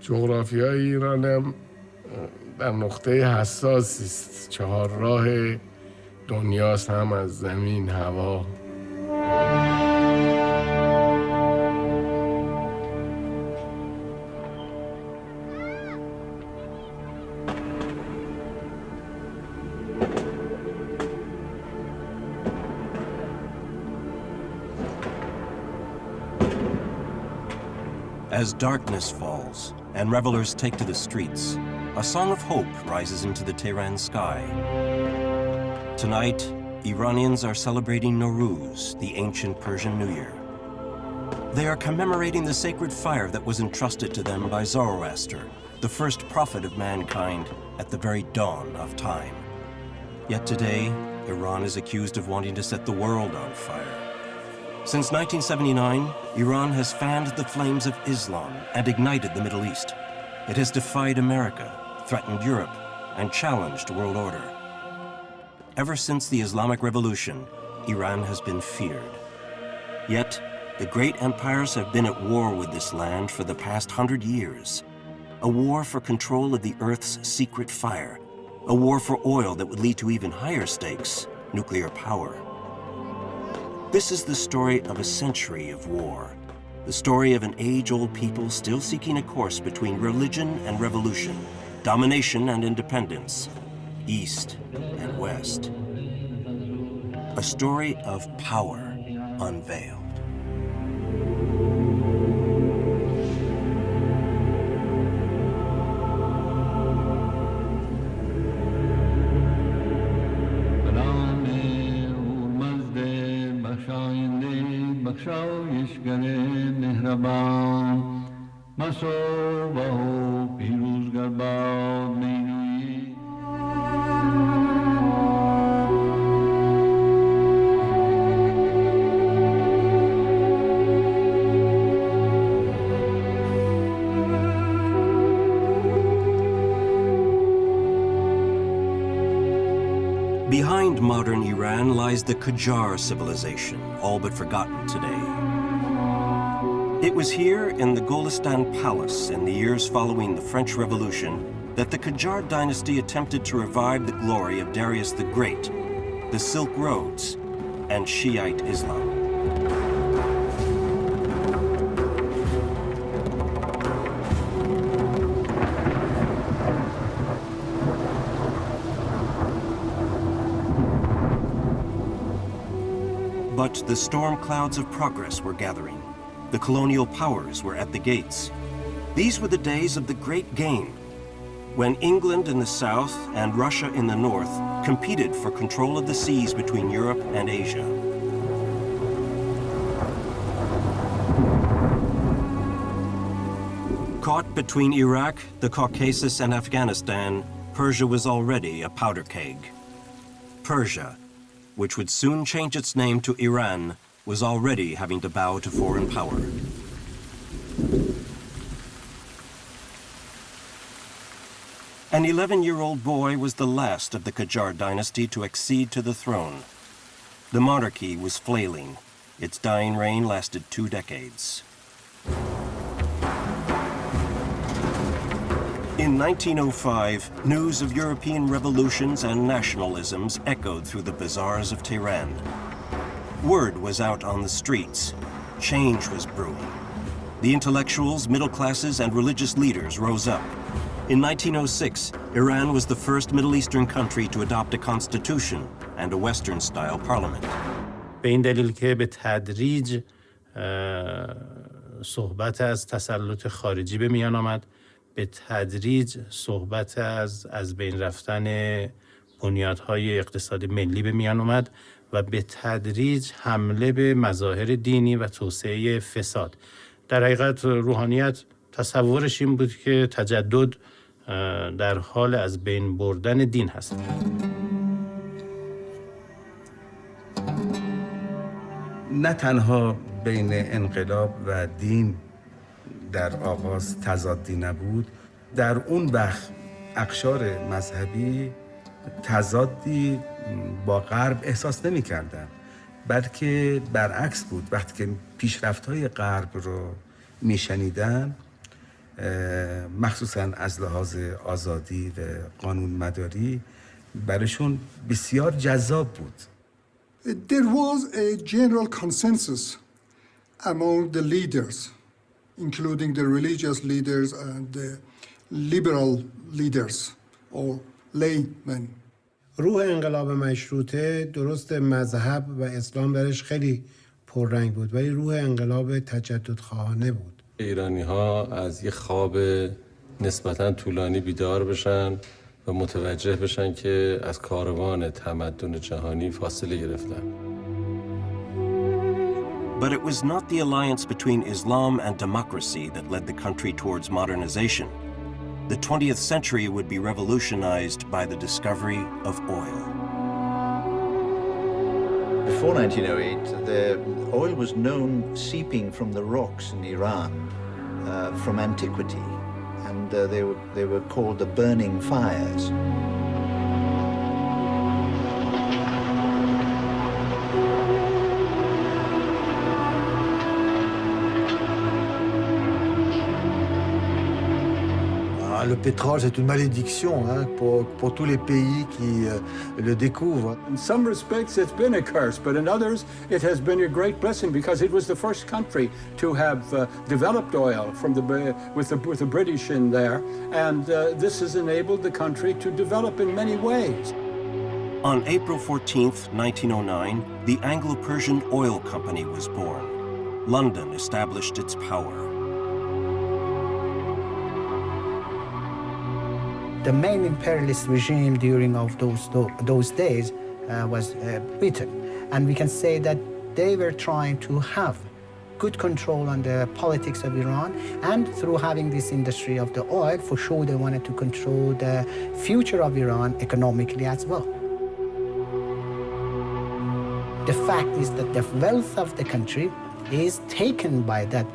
جغرافیای ایران هم در نقطه حساسی است. 4 راه دنیاست، هم از زمین، هوا. As darkness falls and revelers take to the streets, a song of hope rises into the Tehran sky. Tonight, Iranians are celebrating Nowruz, the ancient Persian New Year. They are commemorating the sacred fire that was entrusted to them by Zoroaster, the first prophet of mankind at the very dawn of time. Yet today, Iran is accused of wanting to set the world on fire. Since 1979, Iran has fanned the flames of Islam and ignited the Middle East. It has defied America, threatened Europe, and challenged world order. Ever since the Islamic Revolution, Iran has been feared. Yet, the great empires have been at war with this land for the past 100 years. A war for control of the Earth's secret fire. A war for oil that would lead to even higher stakes, nuclear power. This is the story of a century of war, the story of an age-old people still seeking a course between religion and revolution, domination and independence, East and West. A story of power unveiled. Behind modern Iran lies the Qajar civilization, all but forgotten today. It was here in the Golistan Palace in the years following the French Revolution that the Qajar dynasty attempted to revive the glory of Darius the Great, the Silk Roads, and Shiite Islam. But the storm clouds of progress were gathering. The colonial powers were at the gates. These were the days of the Great Game, when England in the south and Russia in the north competed for control of the seas between Europe and Asia. Caught between Iraq, the Caucasus, and Afghanistan, Persia was already a powder keg. Persia, which would soon change its name to Iran, was already having to bow to foreign power. An 11-year-old boy was the last of the Qajar dynasty to accede to the throne. The monarchy was flailing. Its dying reign lasted 2 decades. In 1905, news of European revolutions and nationalisms echoed through the bazaars of Tehran. Word was out on the streets. Change was brewing. The intellectuals, middle classes, and religious leaders rose up. In 1906, Iran was the first Middle Eastern country to adopt a constitution and a Western-style parliament. به این دلیل که به تدریج صحبت از تسلط خارجی به میان آمد، به تدریج صحبت از بین رفتن بنیادهای اقتصاد ملی به میان آمد و به تدریج حمله به مظاهر دینی و توسعه فساد. در حقیقت روحانیت تصورش این بود که تجدد در حال از بین بردن دین هست. نه تنها بین انقلاب و دین در آغاز تضادی نبود، در اون وقت اقشار مذهبی تضادی با غرب احساس نمی کردن، بلکه برعکس بود. وقتی که پیشرفت‌های غرب رو می شنیدن مخصوصا از لحاظ آزادی و قانون مداری برایشون بسیار جذاب بود. There was a general consensus among the leaders, including the religious leaders and the liberal leaders or laymen. روح انقلاب مشروطه درست مذهب و اسلام درش خیلی پررنگ بود ولی روح انقلاب تجددخواهانه بود. ایرانی‌ها از یه خواب نسبتاً طولانی بیدار بشن و متوجه بشن که از کاروان تمدن جهانی فاصله گرفتن. But it was not the alliance between Islam and democracy that led the country towards modernization. The 20th century would be revolutionized by the discovery of oil. Before 1908, the oil was known seeping from the rocks in Iran from antiquity, and they were called the burning fires. Le pétrole, c'est une malédiction pour tous les pays qui le découvrent. In some respects, it's been a curse, but in others, it has been a great blessing because it was the first country to have developed oil with the British in there, and this has enabled the country to develop in many ways. On April 14th, 1909, the Anglo-Persian Oil Company was born. London established its power. The main imperialist regime during those days was Britain. And we can say that they were trying to have good control on the politics of Iran, and through having this industry of the oil, for sure they wanted to control the future of Iran economically as well. The fact is that the wealth of the country is taken by that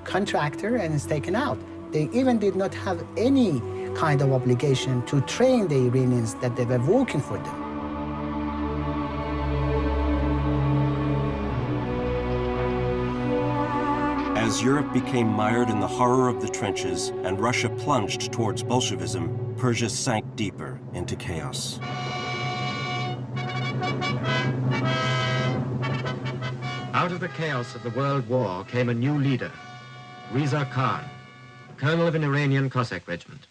contractor and is taken out. They even did not have any kind of obligation to train the Iranians that they were working for them. As Europe became mired in the horror of the trenches and Russia plunged towards Bolshevism, Persia sank deeper into chaos. Out of the chaos of the World War came a new leader, Reza Khan, colonel of an Iranian Cossack regiment.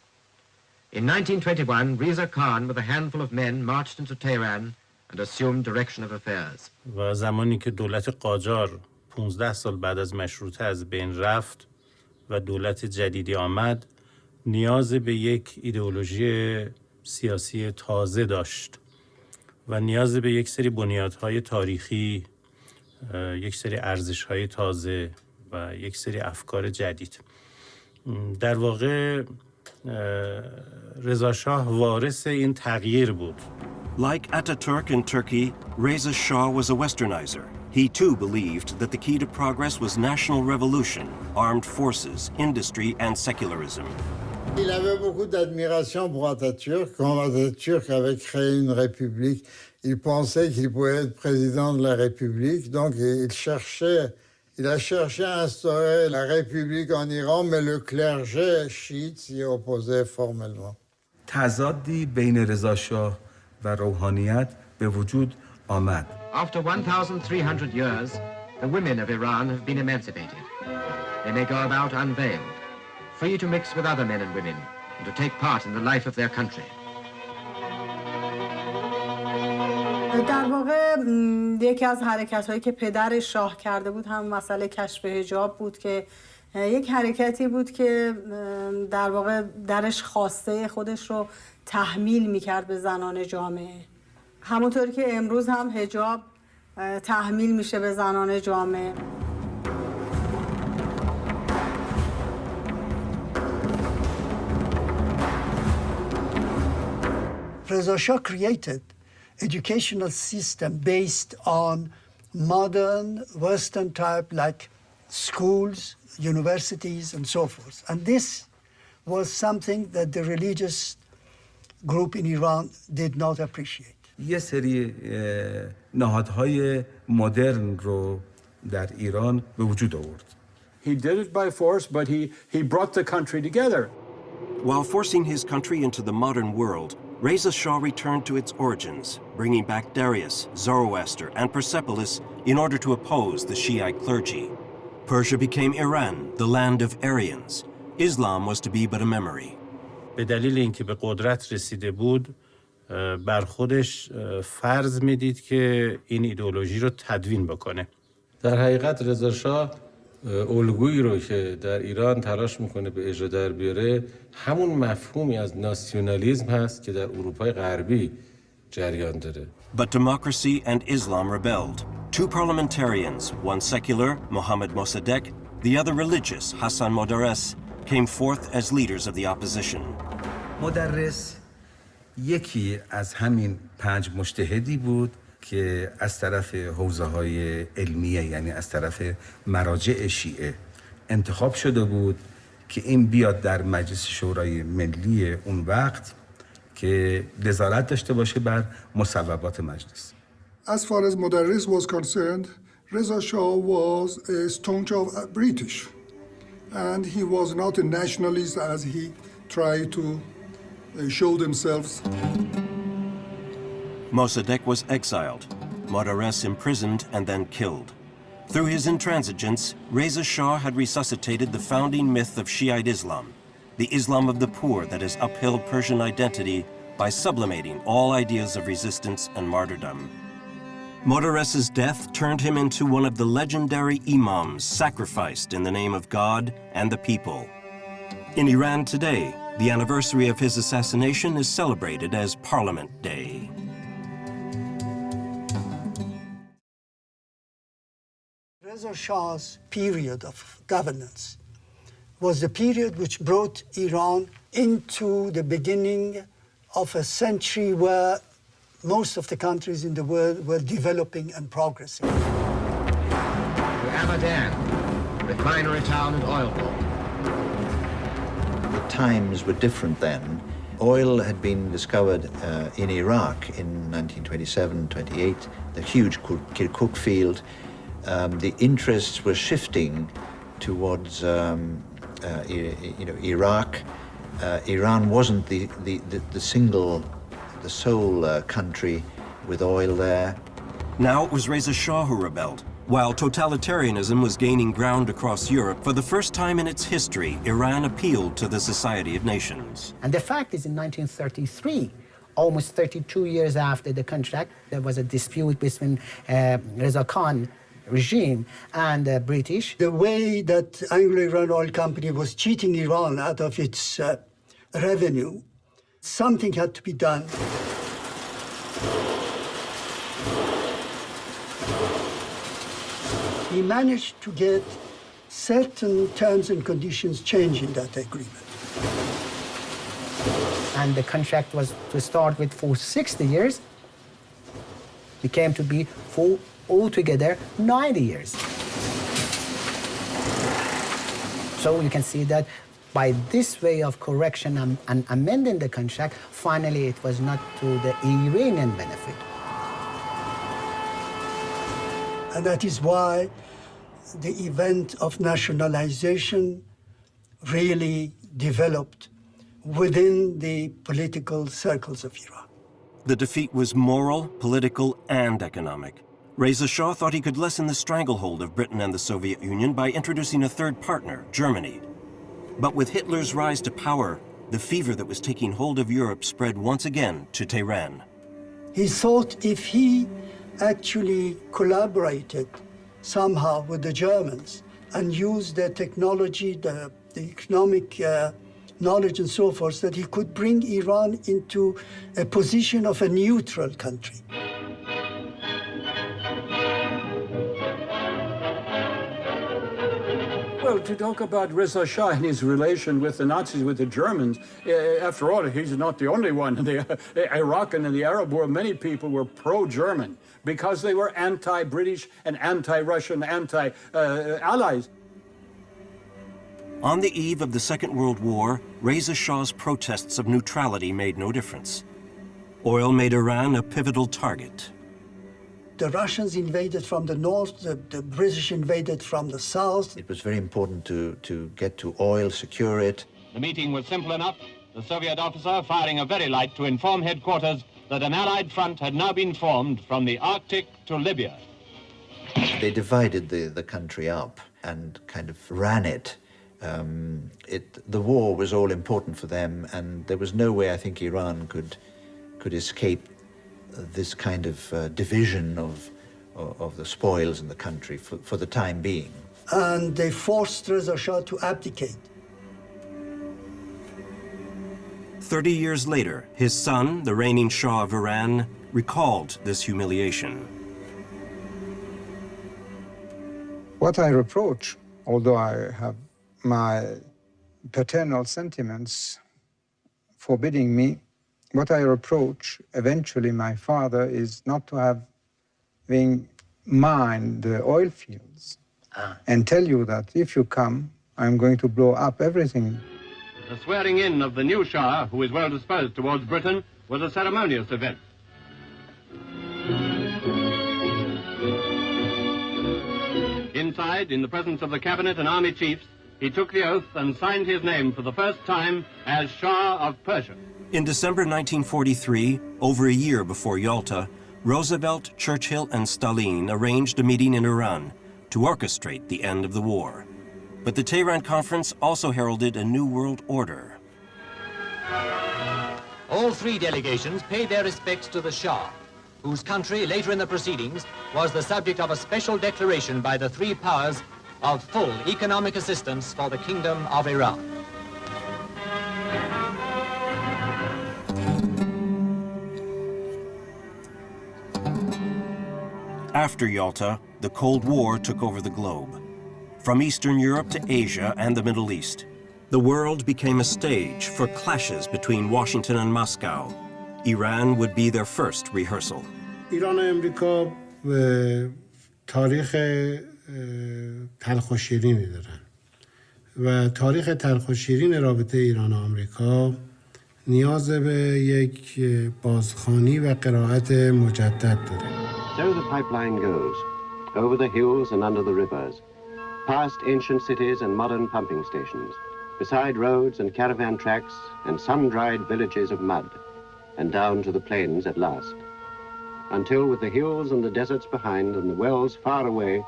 In 1921, Reza Khan with a handful of men marched into Tehran and assumed direction of affairs. و زمانی که دولت قاجار 15 سال بعد از مشروطه از بین رفت و دولت جدیدی آمد، نیاز به یک ایدئولوژی سیاسی تازه داشت و نیاز به یک سری بنیادهای تاریخی، یک سری ارزش‌های تازه و یک سری افکار جدید. در واقع رضا شاه وارث این تغییر بود. Like Ataturk in Turkey, Reza Shah was a westernizer. He too believed that the key to progress was national revolution, armed forces, industry, and secularism. Il avait beaucoup d'admiration pour Ataturk. Quand Ataturk avait créé une république, il pensait qu'il pouvait être président de la République, donc il a cherché à instaurer la République en Iran, mais le clergé chiite s'y opposait formellement. تضادی بین رضا شاه و روحانیت به وجود آمد. After 1,300 years, the women of Iran have been emancipated. They may go about unveiled, free to mix with other men and women, and to take part in the life of their country. در واقع یکی از حرکت‌هایی که پدر شاه کرده بود هم مسئله کشف حجاب بود که یک حرکتی بود که در واقع درش خواسته خودش رو تحمیل می‌کرد به زنان جامعه. همونطوری که امروز هم حجاب تحمیل میشه به زنان جامعه. Reza Shah created educational system based on modern Western type like schools, universities and so forth. And this was something that the religious group in Iran did not appreciate. یه سری نهادهای مدرن رو در ایران به وجود آورد. He did it by force, but he brought the country together. While forcing his country into the modern world, Reza Shah returned to its origins, bringing back Darius, Zoroaster, and Persepolis in order to oppose the Shiite clergy. Persia became Iran, the land of Aryans. Islam was to be but a memory. به دلیل اینکه به قدرت رسیده بود بر خودش فرض میدید که این ایدئولوژی رو تدوین بکنه. در حقیقت رضا شاه الگویی رو که در ایران تلاش میکنه به اجرا در بیاره همون مفهومی از ناسیونالیسم هست که در اروپای غربی جریان داره. But democracy and Islam rebelled. Two parliamentarians, one secular, Mohammad Mossadegh, the other religious, Hassan Modarres, came forth as leaders of the opposition. مدرس یکی از همین 5 مجتهدی بود که از طرف حوزه‌های علمیه، یعنی از طرف مراجع شیعه انتخاب شده بود که این بیاد در مجلس شورای ملی اون وقت که نظارت داشته باشه بر مصوبات مجلس. As far as Modarres was concerned, Reza Shah was a staunch British, and he was not a nationalist as he tried to show themselves. Mossadegh was exiled, Modarres imprisoned and then killed. Through his intransigence, Reza Shah had resuscitated the founding myth of Shiite Islam, the Islam of the poor that has upheld Persian identity by sublimating all ideas of resistance and martyrdom. Modarres's death turned him into one of the legendary imams sacrificed in the name of God and the people. In Iran today, the anniversary of his assassination is celebrated as Parliament Day. Reza Shah's period of governance was the period which brought Iran into the beginning of a century where most of the countries in the world were developing and progressing. To Abadan, refinery town and oil port. The times were different then. Oil had been discovered in Iraq in 1927-28, the huge Kirkuk field. The interests were shifting towards Iraq. Iran wasn't the sole country with oil there. Now it was Reza Shah who rebelled. While totalitarianism was gaining ground across Europe, for the first time in its history, Iran appealed to the Society of Nations. And the fact is, in 1933, almost 32 years after the contract, there was a dispute between Reza Khan regime and the British. The way that Anglo-Iran Oil Company was cheating Iran out of its revenue, something had to be done. He managed to get certain terms and conditions changed in that agreement. And the contract was to start with for 60 years, became to be for altogether 90 years. So you can see that by this way of correction and amending the contract, finally it was not to the Iranian benefit. And that is why the event of nationalization really developed within the political circles of Iran. The defeat was moral, political, and economic. Reza Shah thought he could lessen the stranglehold of Britain and the Soviet Union by introducing a third partner, Germany. But with Hitler's rise to power, the fever that was taking hold of Europe spread once again to Tehran. He thought if he actually collaborated somehow with the Germans and used their technology, the economic knowledge and so forth, that he could bring Iran into a position of a neutral country. Well, to talk about Reza Shah and his relation with the Nazis, with the Germans, after all, he's not the only one. In the Iraq and in the Arab world, many people were pro-German because they were anti-British and anti-Russian, anti-allies. On the eve of the Second World War, Reza Shah's protests of neutrality made no difference. Oil made Iran a pivotal target. The Russians invaded from the north, the British invaded from the south. It was very important to get to oil, secure it. The meeting was simple enough. The Soviet officer firing a very light to inform headquarters that an Allied front had now been formed from the Arctic to Libya. They divided the country up and kind of ran it. The war was all important for them, and there was no way I think Iran could escape this kind of division of the spoils in the country for the time being. And they forced Reza Shah to abdicate. 30 years later, his son, the reigning Shah of Iran, recalled this humiliation. What I reproach, although I have my paternal sentiments forbidding me, what I reproach eventually my father is not to have mined the oil fields and tell you that if you come, I'm going to blow up everything. The swearing in of the new Shah, who is well disposed towards Britain, was a ceremonious event. Inside, in the presence of the cabinet and army chiefs, he took the oath and signed his name for the first time as Shah of Persia. In December 1943, over a year before Yalta, Roosevelt, Churchill, and Stalin arranged a meeting in Iran to orchestrate the end of the war. But the Tehran Conference also heralded a new world order. All three delegations paid their respects to the Shah, whose country, later in the proceedings, was the subject of a special declaration by the three powers of full economic assistance for the Kingdom of Iran. After Yalta, the Cold War took over the globe. From Eastern Europe to Asia and the Middle East, the world became a stage for clashes between Washington and Moscow. Iran would be their first rehearsal. ایران و امریکا تاریخ تلخ و شیرینی دارن و تاریخ تلخ و شیرین رابطه ایران و آمریکا نیاز به یک بازخوانی و قرائت مجدد داره. So the pipeline goes, over the hills and under the rivers, past ancient cities and modern pumping stations, beside roads and caravan tracks and sun-dried villages of mud, and down to the plains at last. Until with the hills and the deserts behind and the wells far away,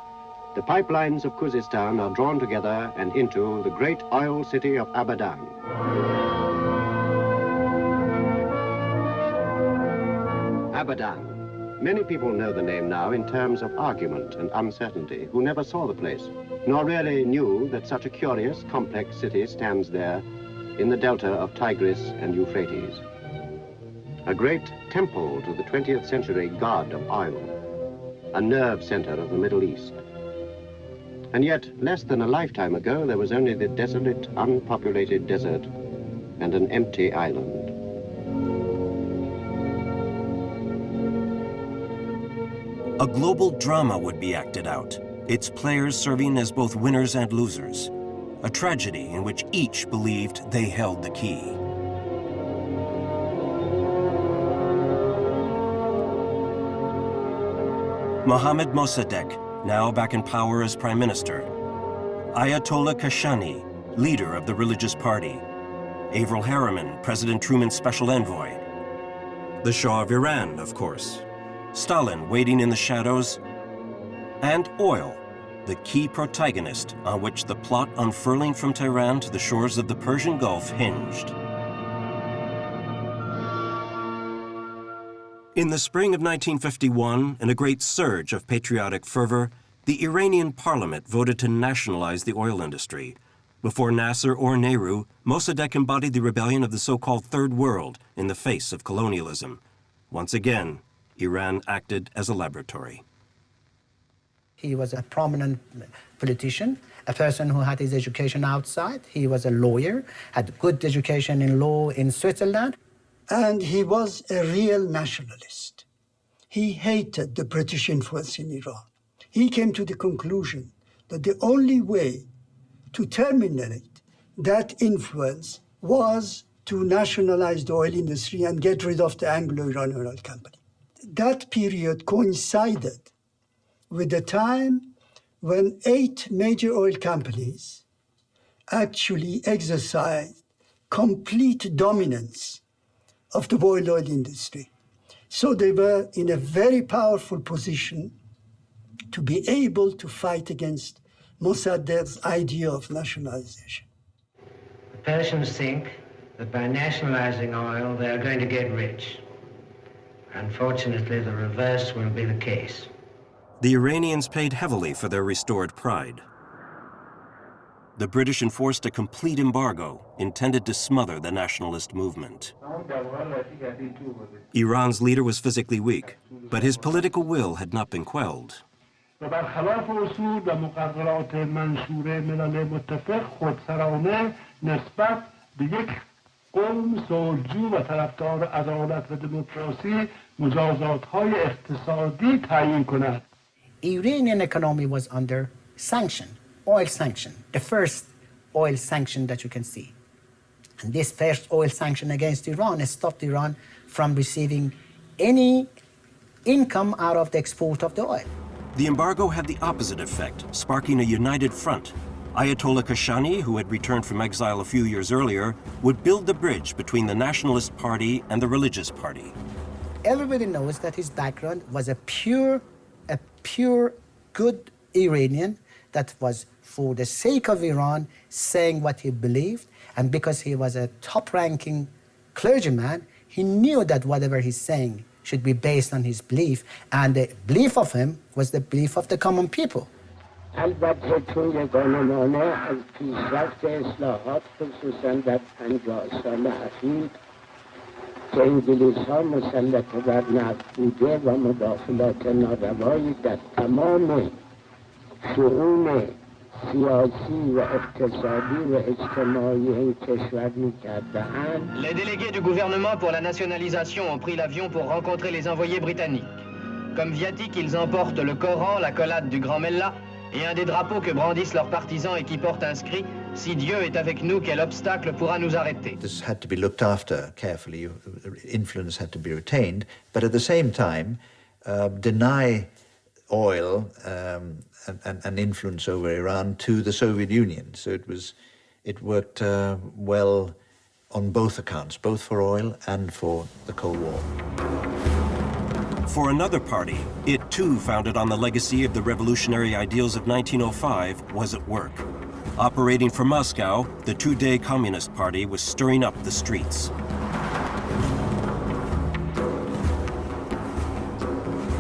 the pipelines of Khuzestan are drawn together and into the great oil city of Abadan. Abadan. Many people know the name now in terms of argument and uncertainty, who never saw the place, nor really knew that such a curious, complex city stands there in the delta of Tigris and Euphrates. A great temple to the 20th century god of oil, a nerve center of the Middle East. And yet, less than a lifetime ago, there was only the desolate, unpopulated desert and an empty island. A global drama would be acted out, its players serving as both winners and losers. A tragedy in which each believed they held the key. Mohammad Mossadegh, now back in power as prime minister. Ayatollah Kashani, leader of the religious party. Avril Harriman, President Truman's special envoy. The Shah of Iran, of course. Stalin waiting in the shadows. And oil, the key protagonist on which the plot unfurling from Tehran to the shores of the Persian Gulf hinged. In the spring of 1951, in a great surge of patriotic fervor, the Iranian parliament voted to nationalize the oil industry. Before Nasser or Nehru, Mossadegh embodied the rebellion of the so-called Third World in the face of colonialism. Once again, Iran acted as a laboratory. He was a prominent politician, a person who had his education outside. He was a lawyer, had good education in law in Switzerland. And he was a real nationalist. He hated the British influence in Iran. He came to the conclusion that the only way to terminate that influence was to nationalize the oil industry and get rid of the Anglo-Iranian oil company. that period coincided with the time when 8 major oil companies actually exercised complete dominance of the world oil industry. So they were in a very powerful position to be able to fight against Mossadegh's idea of nationalization. The Persians think that by nationalizing oil, they are going to get rich. Unfortunately, the reverse will be the case. The Iranians paid heavily for their restored pride. The British enforced a complete embargo intended to smother the nationalist movement. Iran's leader was physically weak, but his political will had not been quelled. Iranian economy was under sanction, oil sanction, the first oil sanction that you can see. And this first oil sanction against Iran stopped Iran from receiving any income out of the export of the oil. The embargo had the opposite effect, sparking a united front. Ayatollah Kashani, who had returned from exile a few years earlier, would build the bridge between the Nationalist Party and the Religious Party. Everybody knows that his background was a pure good Iranian that was, for the sake of Iran, saying what he believed. And because he was a top-ranking clergyman, he knew that whatever he's saying should be based on his belief. And the belief of him was the belief of the common people. البته چون یگانه‌مانه از پیشرفت اصلاحات خصوصا در 50 سال اخیر که انگلیس‌ها مسلط بر نفت بوده و مداخلات ناروایی در تمام شؤون سیاسی و اقتصادی و اجتماعی این کشور می‌کرده‌اند. Les délégués du gouvernement pour la nationalisation ont pris l'avion pour rencontrer les envoyés britanniques. Comme viatique, ils emportent le Coran, la collade du Grand Mellah et un des drapeaux que brandissent leurs partisans et qui porte inscrit « Si Dieu est avec nous, quel obstacle pourra nous arrêter ?» This had to be looked after carefully. Influence had to be retained, but at the same time, deny oil and influence over Iran to the Soviet Union. So it worked well on both accounts, both for oil and for the Cold War. For another party, it too founded on the legacy of the revolutionary ideals of 1905, was at work. Operating from Moscow, the two-day Communist Party was stirring up the streets.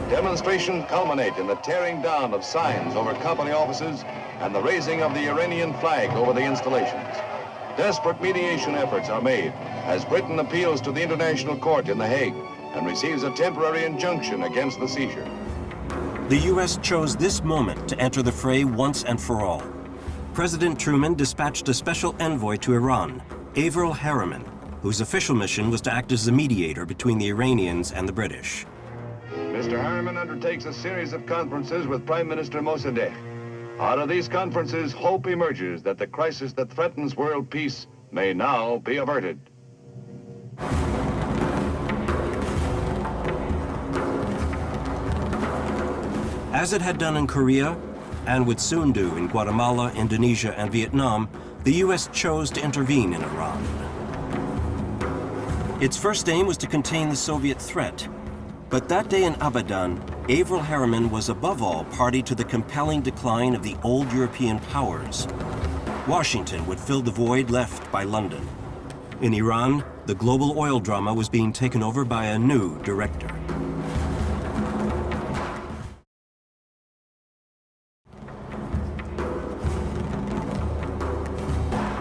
Demonstrations culminate in the tearing down of signs over company offices and the raising of the Iranian flag over the installations. Desperate mediation efforts are made as Britain appeals to the International Court in The Hague and receives a temporary injunction against the seizure. The U.S. chose this moment to enter the fray once and for all. President Truman dispatched a special envoy to Iran, Averell Harriman, whose official mission was to act as the mediator between the Iranians and the British. Mr. Harriman undertakes a series of conferences with Prime Minister Mossadegh. Out of these conferences, hope emerges that the crisis that threatens world peace may now be averted. As it had done in Korea, and would soon do in Guatemala, Indonesia, and Vietnam, the U.S. chose to intervene in Iran. Its first aim was to contain the Soviet threat. But that day in Abadan, Averell Harriman was above all party to the compelling decline of the old European powers. Washington would fill the void left by London. In Iran, the global oil drama was being taken over by a new director.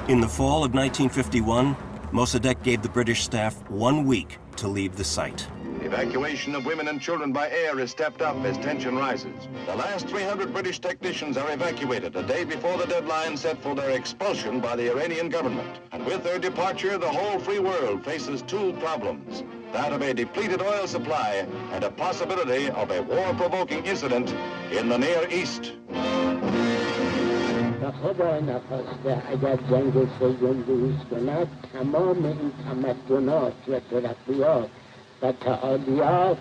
In the fall of 1951, Mossadegh gave the British staff 1 week to leave the site. Evacuation of women and children by air is stepped up as tension rises. The last 300 British technicians are evacuated a day before the deadline set for their expulsion by the Iranian government. And with their departure, the whole free world faces two problems: that of a depleted oil supply and a possibility of a war-provoking incident in the Near East. و خدا نخواسته اگر جنگ سوم روز کند تمام این تمدنات و ترقیات و تعالیات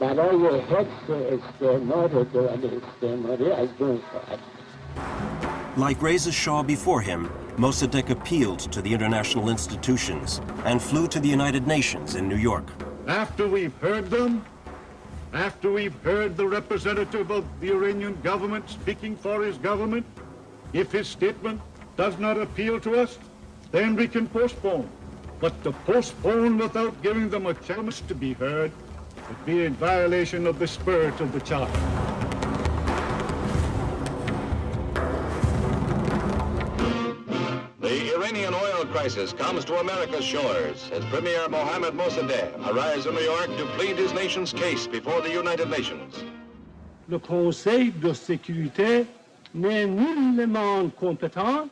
برای حفظ استعمار دوران استعماری از بین خواهد. Like Reza's Shah before him, Mossadegh appealed to the international institutions and flew to the United Nations in New York. After we've heard them, after we've heard the representative of the Iranian government speaking for his government, if his statement does not appeal to us, then we can postpone. But to postpone without giving them a chance to be heard would be in violation of the spirit of the Charter. The Iranian oil crisis comes to America's shores as Premier Mohammad Mossadegh arrives in New York to plead his nation's case before the United Nations. Le Conseil de sécurité n'est nullement compétent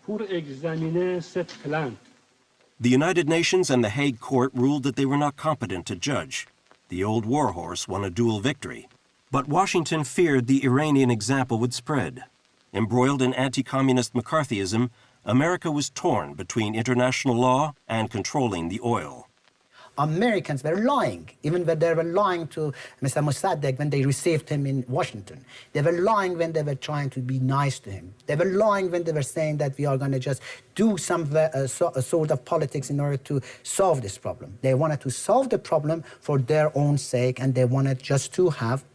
pour examiner cette plainte. The United Nations and the Hague Court ruled that they were not competent to judge. The old warhorse won a dual victory. But Washington feared the Iranian example would spread. Embroiled in anti-communist McCarthyism, America was torn between international law and controlling the oil. Americans were lying, even when they were lying to Mr. Mossadegh when they received him in Washington. They were lying when they were trying to be nice to him. They were lying when they were saying that we are going to just do some sort of politics in order to solve this problem. They wanted to solve the problem for their own sake, and they wanted just to have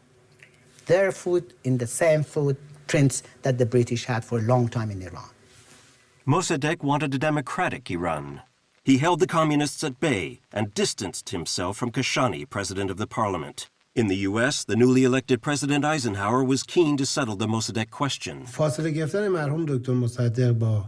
their foot in the same footprints that the British had for a long time in Iran. Mossadegh wanted a democratic Iran. He held the communists at bay and distanced himself from Kashani, president of the parliament. In the U.S., the newly elected President Eisenhower was keen to settle the Mossadegh question. فاصله گرفتن مرحوم دکتر مصدق با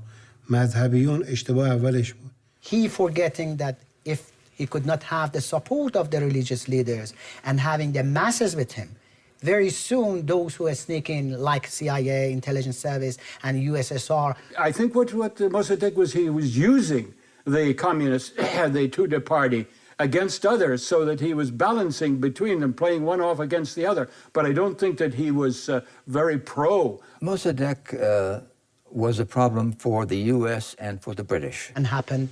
مذهبیون اشتباه اولش بود. He forgetting that if he could not have the support of the religious leaders and having the masses with him, very soon those who are sneaking like CIA, intelligence service, and USSR. I think what Mossadegh was, he was using the communists, the Tudeh party, against others so that he was balancing between them, playing one off against the other. But I don't think that he was very pro. Mossadegh was a problem for the U.S. and for the British. And happened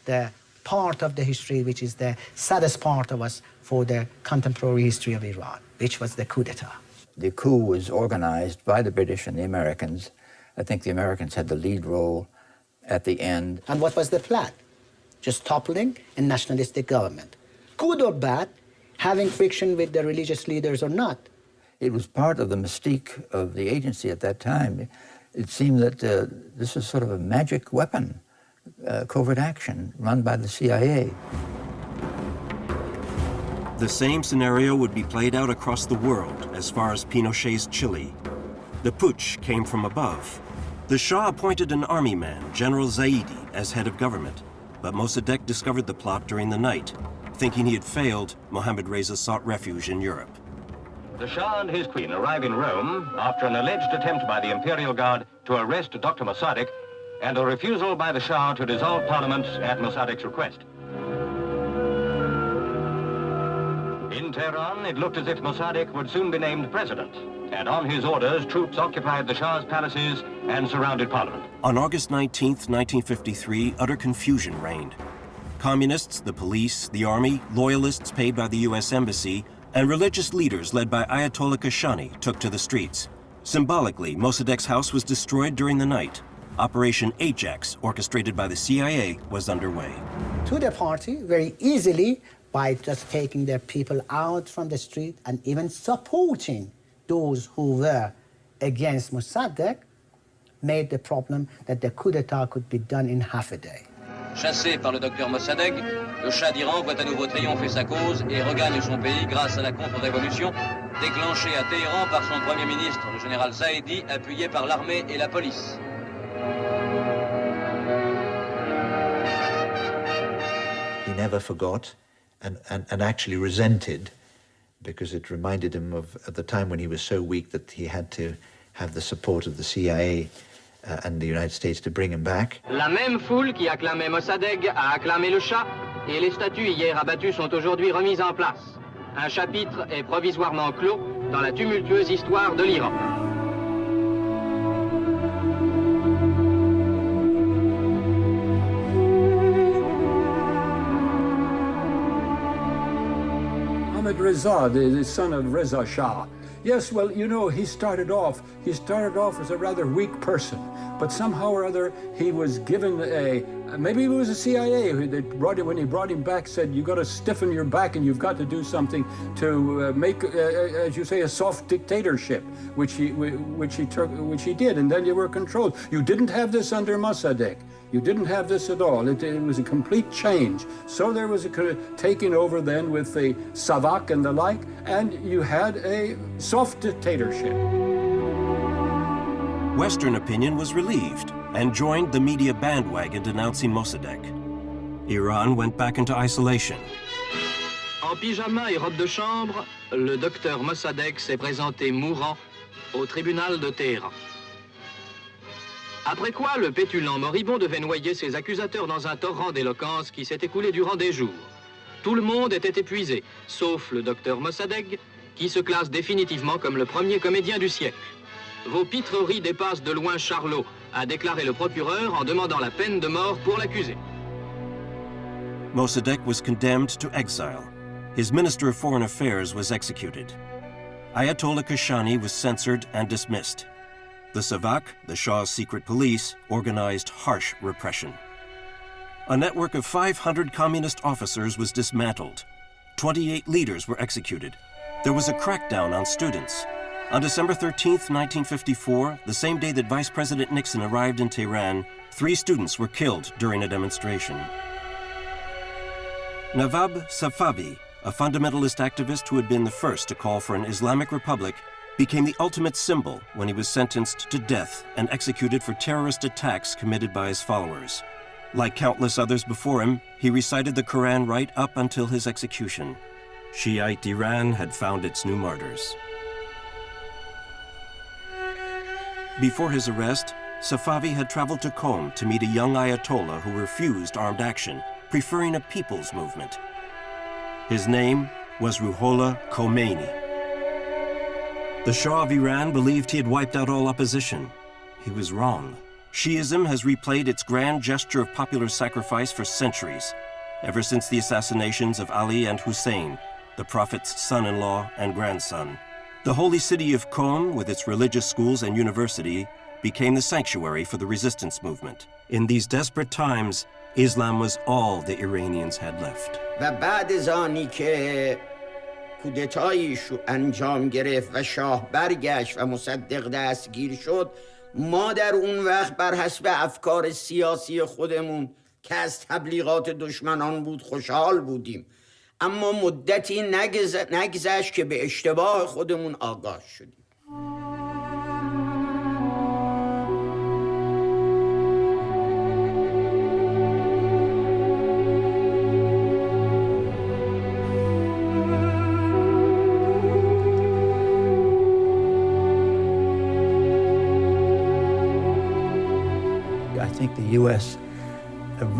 the part of the history which is the saddest part of us for the contemporary history of Iran, which was the coup d'etat. The coup was organized by the British and the Americans. I think the Americans had the lead role at the end. And what was the plan? Just toppling a nationalistic government. Good or bad, having friction with the religious leaders or not. It was part of the mystique of the agency at that time. It seemed that this was sort of a magic weapon, covert action run by the CIA. The same scenario would be played out across the world as far as Pinochet's Chile. The putsch came from above. The Shah appointed an army man, General Zaidi, as head of government, but Mossadegh discovered the plot during the night. Thinking he had failed, Mohammad Reza sought refuge in Europe. The Shah and his queen arrive in Rome after an alleged attempt by the Imperial Guard to arrest Dr. Mossadegh and a refusal by the Shah to dissolve Parliament at Mossadegh's request. In Tehran, it looked as if Mossadegh would soon be named president, and on his orders, troops occupied the Shah's palaces and surrounded Parliament. On August 19, 1953, utter confusion reigned. Communists, the police, the army, loyalists paid by the U.S. Embassy, and religious leaders led by Ayatollah Kashani took to the streets. Symbolically, Mossadegh's house was destroyed during the night. Operation Ajax, orchestrated by the CIA, was underway. To the party, very easily, by just taking their people out from the street and even supporting those who were against Mossadegh, made the problem that the coup d'etat could be done in half a day. Chassé par le docteur Mossadegh, le Shah d'Iran voit à nouveau triompher sa cause et regagne son pays grâce à la contre-révolution déclenchée à Téhéran par son premier ministre, le général Zaidi, appuyé par l'armée et la police. He never forgot and actually resented, because it reminded him of at the time when he was so weak that he had to have the support of the CIA and the United States to bring him back. La même foule qui acclamait Mossadegh a acclamé le Shah, et les statues hier abattues sont aujourd'hui remises en place. Un chapitre est provisoirement clos dans la tumultueuse histoire de l'Iran. Mohammad Reza, the son of Reza Shah. Yes, well, you know, he started off as a rather weak person, but somehow or other he was given maybe it was the CIA when he brought him back, said, you got to stiffen your back and you've got to do something to make, as you say, a soft dictatorship, which he did, and then you were controlled. You didn't have this under Mossadegh. You didn't have this at all. It was a complete change. So there was a taking over then with the Savak and the like, and you had a soft dictatorship. Western opinion was relieved and joined the media bandwagon denouncing Mossadegh. Iran went back into isolation. En pyjama et robe de chambre, le docteur Mossadegh s'est présenté mourant au tribunal de Téhéran. Après quoi, le pétulant moribond devait noyer ses accusateurs dans un torrent d'éloquence qui s'est écoulé durant des jours. Tout le monde était épuisé, sauf le docteur Mossadegh, qui se classe définitivement comme le premier comédien du siècle. Vos pitreries dépassent de loin Charlot, a déclaré le procureur en demandant la peine de mort pour l'accusé. Mossadegh was condemned to exile. His Minister of Foreign Affairs was executed. Ayatollah Kashani was censored and dismissed. The Savak, the Shah's secret police, organized harsh repression. A network of 500 communist officers was dismantled. 28 leaders were executed. There was a crackdown on students. On December 13, 1954, the same day that Vice President Nixon arrived in Tehran, 3 students were killed during a demonstration. Nawab Safavi, a fundamentalist activist who had been the first to call for an Islamic republic, became the ultimate symbol when he was sentenced to death and executed for terrorist attacks committed by his followers. Like countless others before him, he recited the Quran right up until his execution. Shiite Iran had found its new martyrs. Before his arrest, Safavi had traveled to Qom to meet a young Ayatollah who refused armed action, preferring a people's movement. His name was Ruhollah Khomeini. The Shah of Iran believed he had wiped out all opposition. He was wrong. Shi'ism has replayed its grand gesture of popular sacrifice for centuries, ever since the assassinations of Ali and Hussein, the Prophet's son-in-law and grandson. The holy city of Qom, with its religious schools and university, became the sanctuary for the resistance movement. In these desperate times, Islam was all the Iranians had left. کودتایش انجام گرفت و شاه برگشت و مصدق دستگیر شد، ما در اون وقت بر حسب افکار سیاسی خودمون که از تبلیغات دشمنان بود خوشحال بودیم، اما مدتی نگذشت که به اشتباه خودمون آگاه شدیم. I think the U.S.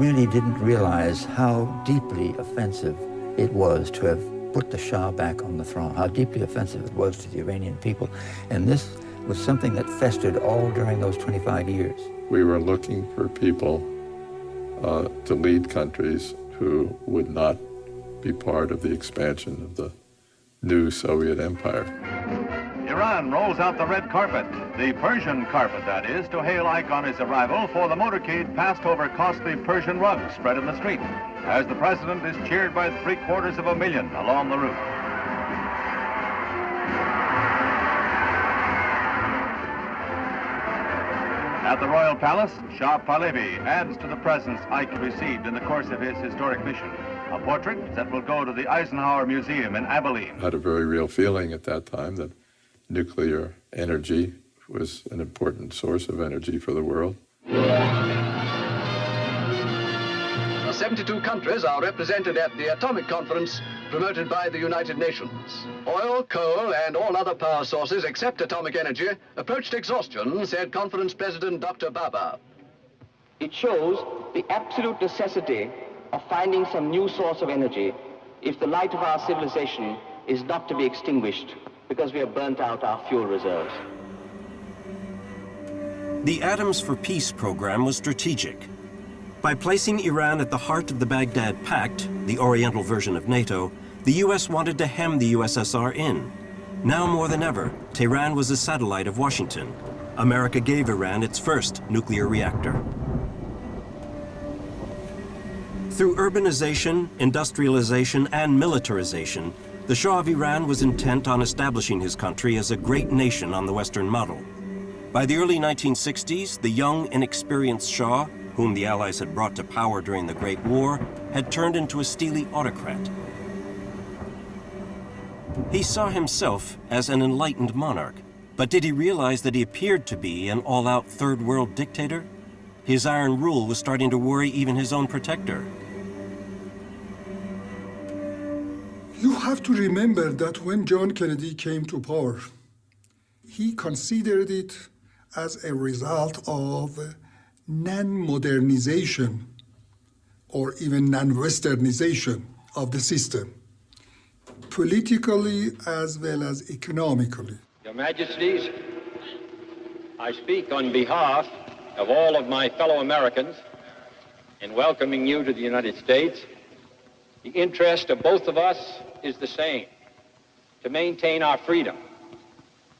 really didn't realize how deeply offensive it was to have put the Shah back on the throne, how deeply offensive it was to the Iranian people. And this was something that festered all during those 25 years. We were looking for people to lead countries who would not be part of the expansion of the new Soviet empire. Iran rolls out the red carpet, the Persian carpet, that is, to hail Ike on his arrival for the motorcade passed over costly Persian rugs spread in the street, as the president is cheered by 750,000 along the route. At the Royal Palace, Shah Pahlavi adds to the presents Ike received in the course of his historic mission, a portrait that will go to the Eisenhower Museum in Abilene. I had a very real feeling at that time that nuclear energy was an important source of energy for the world. 72 countries are represented at the atomic conference promoted by the United Nations. Oil, coal, and all other power sources except atomic energy approached exhaustion, said Conference President Dr. Baba. It shows the absolute necessity of finding some new source of energy if the light of our civilization is not to be extinguished because we have burnt out our fuel reserves. The Atoms for Peace program was strategic. By placing Iran at the heart of the Baghdad Pact, the Oriental version of NATO, The US wanted to hem the USSR in. Now more than ever, Tehran was a satellite of Washington. America gave Iran its first nuclear reactor. Through urbanization, industrialization, and militarization, the Shah of Iran was intent on establishing his country as a great nation on the Western model. By the early 1960s, the young, inexperienced Shah, whom the Allies had brought to power during the Great War, had turned into a steely autocrat. He saw himself as an enlightened monarch, but did he realize that he appeared to be an all-out third world dictator? His iron rule was starting to worry even his own protector. You have to remember that when John Kennedy came to power, he considered it as a result of non-modernization or even non-westernization of the system, politically as well as economically. Your Majesties, I speak on behalf of all of my fellow Americans in welcoming you to the United States. The interest of both of us is the same: to maintain our freedom,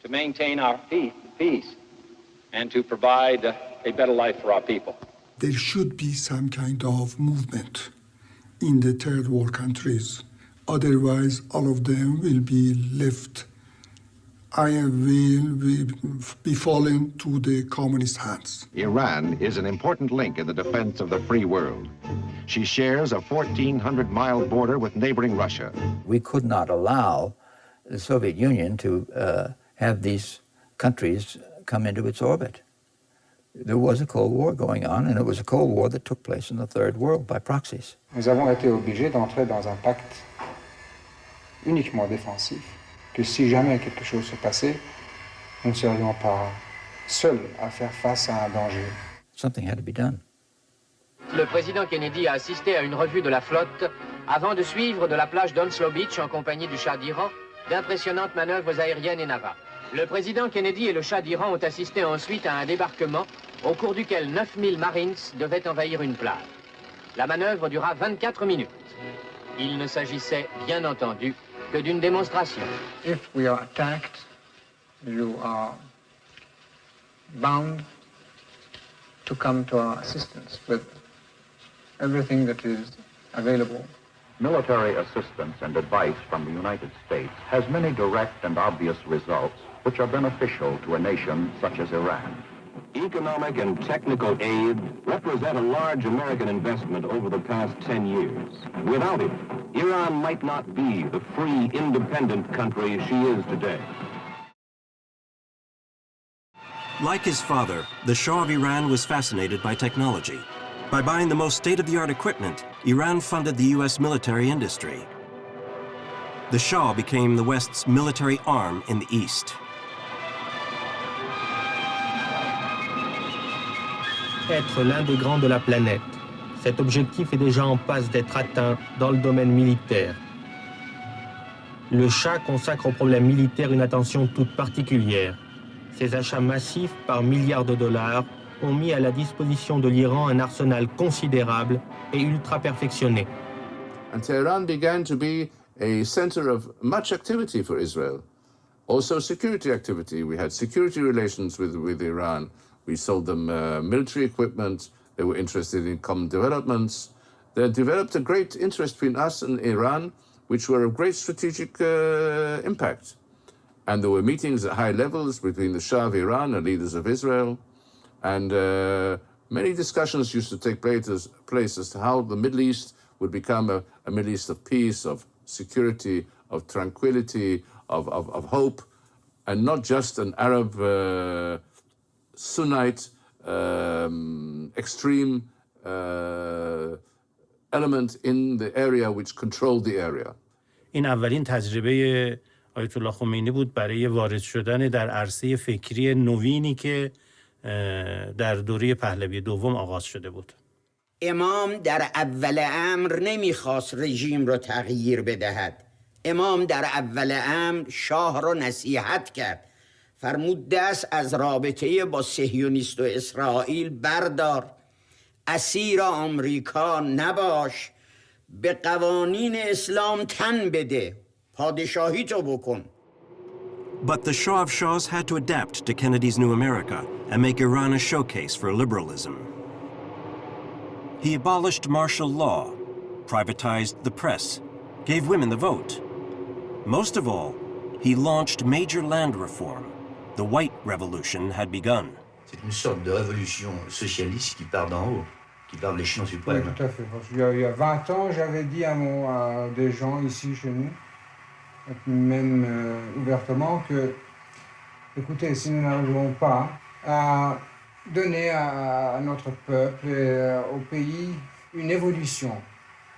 to maintain our peace, and to provide a better life for our people. There should be some kind of movement in the third world countries. Otherwise, all of them will be left. I will be falling to the communist hands. Iran is an important link in the defense of the free world. She shares a 1,400-mile border with neighboring Russia. We could not allow the Soviet Union to have these countries come into its orbit. There was a Cold War going on, and it was a Cold War that took place in the Third World by proxies. Nous avons été obligés d'entrer dans un pacte uniquement défensif, que si jamais quelque chose se passait, nous ne serions pas seuls à faire face à un danger. Something had to be done. Le président Kennedy a assisté à une revue de la flotte avant de suivre de la plage d'Onslow Beach en compagnie du Shah d'Iran d'impressionnantes manœuvres aériennes et navales. Le président Kennedy et le Shah d'Iran ont assisté ensuite à un débarquement au cours duquel 9000 Marines devaient envahir une plage. La manœuvre dura 24 minutes. Il ne s'agissait bien entendu que d'une démonstration. If we are attacked, you are bound to come to our assistance with everything that is available. Military assistance and advice from the United States has many direct and obvious results which are beneficial to a nation such as Iran. Economic and technical aid represent a large American investment over the past 10 years. Without it, Iran might not be the free, independent country she is today. Like his father, the Shah of Iran was fascinated by technology. By buying the most state-of-the-art equipment, Iran funded the US military industry. The Shah became the West's military arm in the East. Être l'un des grands de la planète. Cet objectif est déjà en passe d'être atteint dans le domaine militaire. Le Shah consacre aux problèmes militaires une attention toute particulière. Ses achats massifs par milliards de dollars ont mis à la disposition de l'Iran un arsenal considérable et ultra perfectionné. And Tehran began to be a center of much activity for Israel. Also security activity. We had security relations with Iran. We sold them military equipment. They were interested in common developments. They developed a great interest between us and Iran, which were of great strategic impact. And there were meetings at high levels between the Shah of Iran and leaders of Israel. And many discussions used to take place as to how the Middle East would become a Middle East of peace, of security, of tranquility, of hope, and not just an Arab Sunnite extreme element in the area which controlled the area. این اولین تجربه آیت الله خمینی بود برای وارد شدن در عرصه فکری نوینی که در دوره پهلوی دوم آغاز شده بود. امام در اول امر نمیخواست رژیم رو تغییر بدهد. امام در اول امر شاه رو نصیحت کرد. فرمود دست از رابطه با صهیونیست و اسرائیل بردار. اسیر آمریکا نباش. به قوانین اسلام تن بده، پادشاهی تو بکن. But the Shah of Shahs had to adapt to Kennedy's new America and make Iran a showcase for liberalism. He abolished martial law, privatized the press, gave women the vote. Most of all, he launched major land reform. The White Revolution had begun. C'est une sorte de révolution socialiste qui part d'en haut, qui part de l'échelon suprême. Oui, tout à fait. Parce qu'il y a 20 ans, j'avais dit à des gens ici chez nous, même ouvertement, que, écoutez, si nous n'arrivons pas à donner à notre peuple et au pays une évolution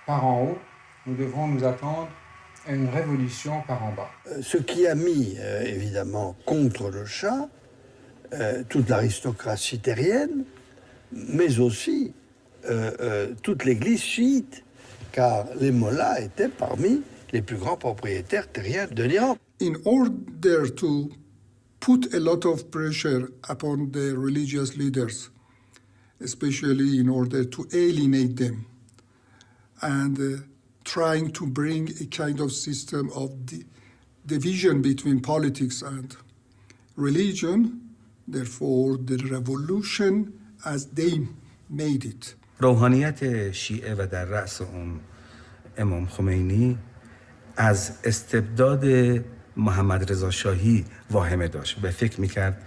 par en haut, nous devrons nous attendre à une révolution par en bas. Ce qui a mis, évidemment, contre le Shah, toute l'aristocratie terrienne, mais aussi toute l'église chiite, car les mollahs étaient parmi les plus grands propriétaires terriens de l'Iran. In order to put a lot of pressure upon the religious leaders, especially in order to alienate them, and trying to bring a kind of system of division between politics and religion, therefore the revolution as they made it. روحانیت شیعه و در رأس اون امام خمینی از استبداد محمد رضا شاهی واهمه داشت و فکر میکرد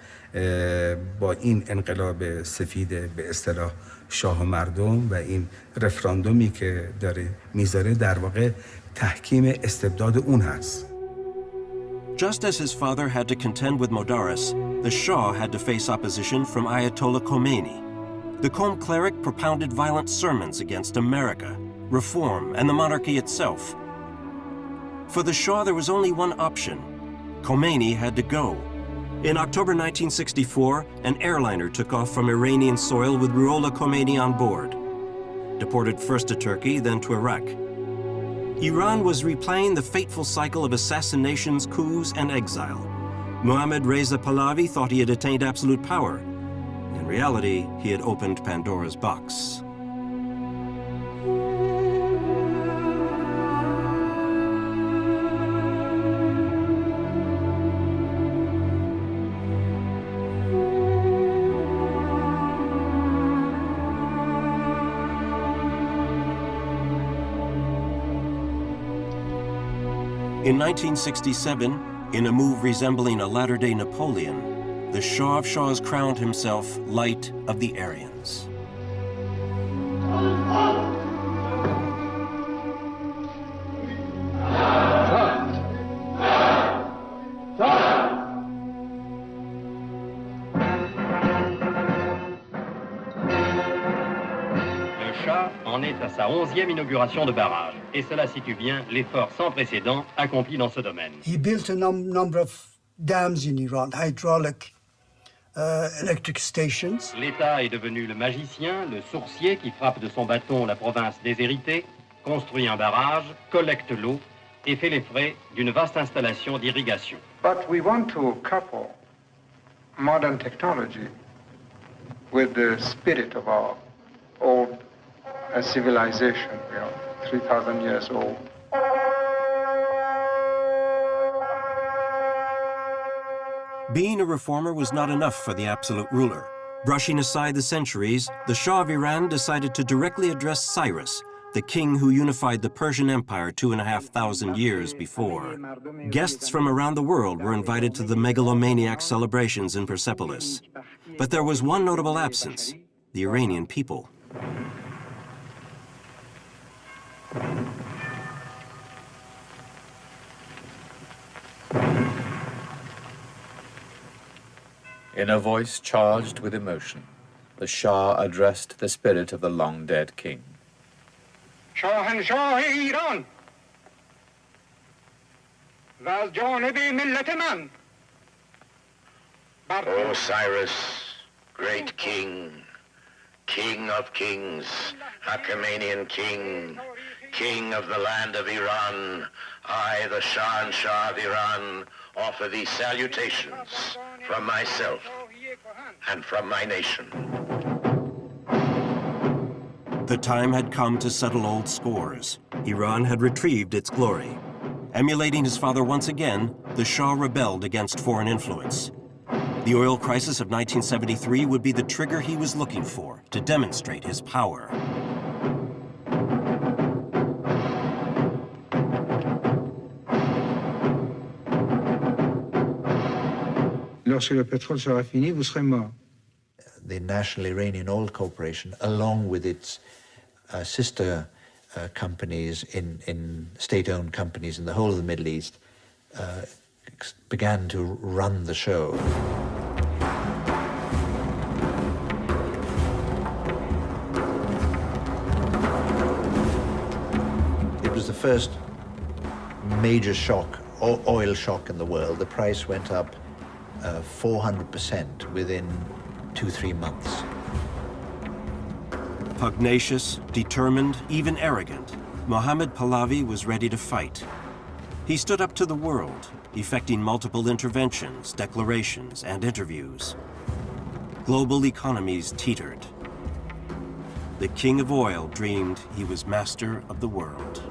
با این انقلاب سفید به اصطلاح شاه و مردم و این رفراندومی که داره میذاره در واقع تحکیم استبداد اون هست. Just as his father had to contend with Modares, the Shah had to face opposition from Ayatollah Khomeini. The Qom cleric propounded violent sermons against America, reform, and the monarchy itself. For the Shah, there was only one option. Khomeini had to go. In October 1964, an airliner took off from Iranian soil with Ruhollah Khomeini on board. Deported first to Turkey, then to Iraq. Iran was replaying the fateful cycle of assassinations, coups, and exile. Mohammad Reza Pahlavi thought he had attained absolute power. In reality, he had opened Pandora's box. In 1967, in a move resembling a latter-day Napoleon, the Shah of Shahs crowned himself Light of the Aryans. En est à sa 11e inauguration de barrage. Et cela situe bien l'effort sans précédent accompli dans ce domaine. He built a number of dams in Iran, hydraulic, electric stations. L'État est devenu le magicien, le sourcier qui frappe de son bâton la province déshéritée, construit un barrage, collecte l'eau et fait les frais d'une vaste installation d'irrigation. But we want to couple modern technology with the spirit of our old civilization, 3,000 years old. Being a reformer was not enough for the absolute ruler. Brushing aside the centuries, the Shah of Iran decided to directly address Cyrus, the king who unified the Persian Empire 2,500 years before. Guests from around the world were invited to the megalomaniac celebrations in Persepolis. But there was one notable absence: the Iranian people. In a voice charged with emotion, the Shah addressed the spirit of the long-dead king. شاهنشاه ایران و از جانب ملت من. O Cyrus, great king, king of kings, Achaemenian king, king of the land of Iran, I, the Shah of Iran, offer thee salutations from myself and from my nation. The time had come to settle old scores. Iran had retrieved its glory. Emulating his father once again, the Shah rebelled against foreign influence. The oil crisis of 1973 would be the trigger he was looking for to demonstrate his power. Lorsque le pétrole sera fini, vous serez mort. The National Iranian Oil Corporation, along with its sister companies in state-owned companies in the whole of the Middle East, began to run the show. It was the first major shock, oil shock in the world. The price went up 400% within 2-3 months. Pugnacious, determined, even arrogant, Mohammad Pahlavi was ready to fight. He stood up to the world, effecting multiple interventions, declarations, and interviews. Global economies teetered. The king of oil dreamed he was master of the world.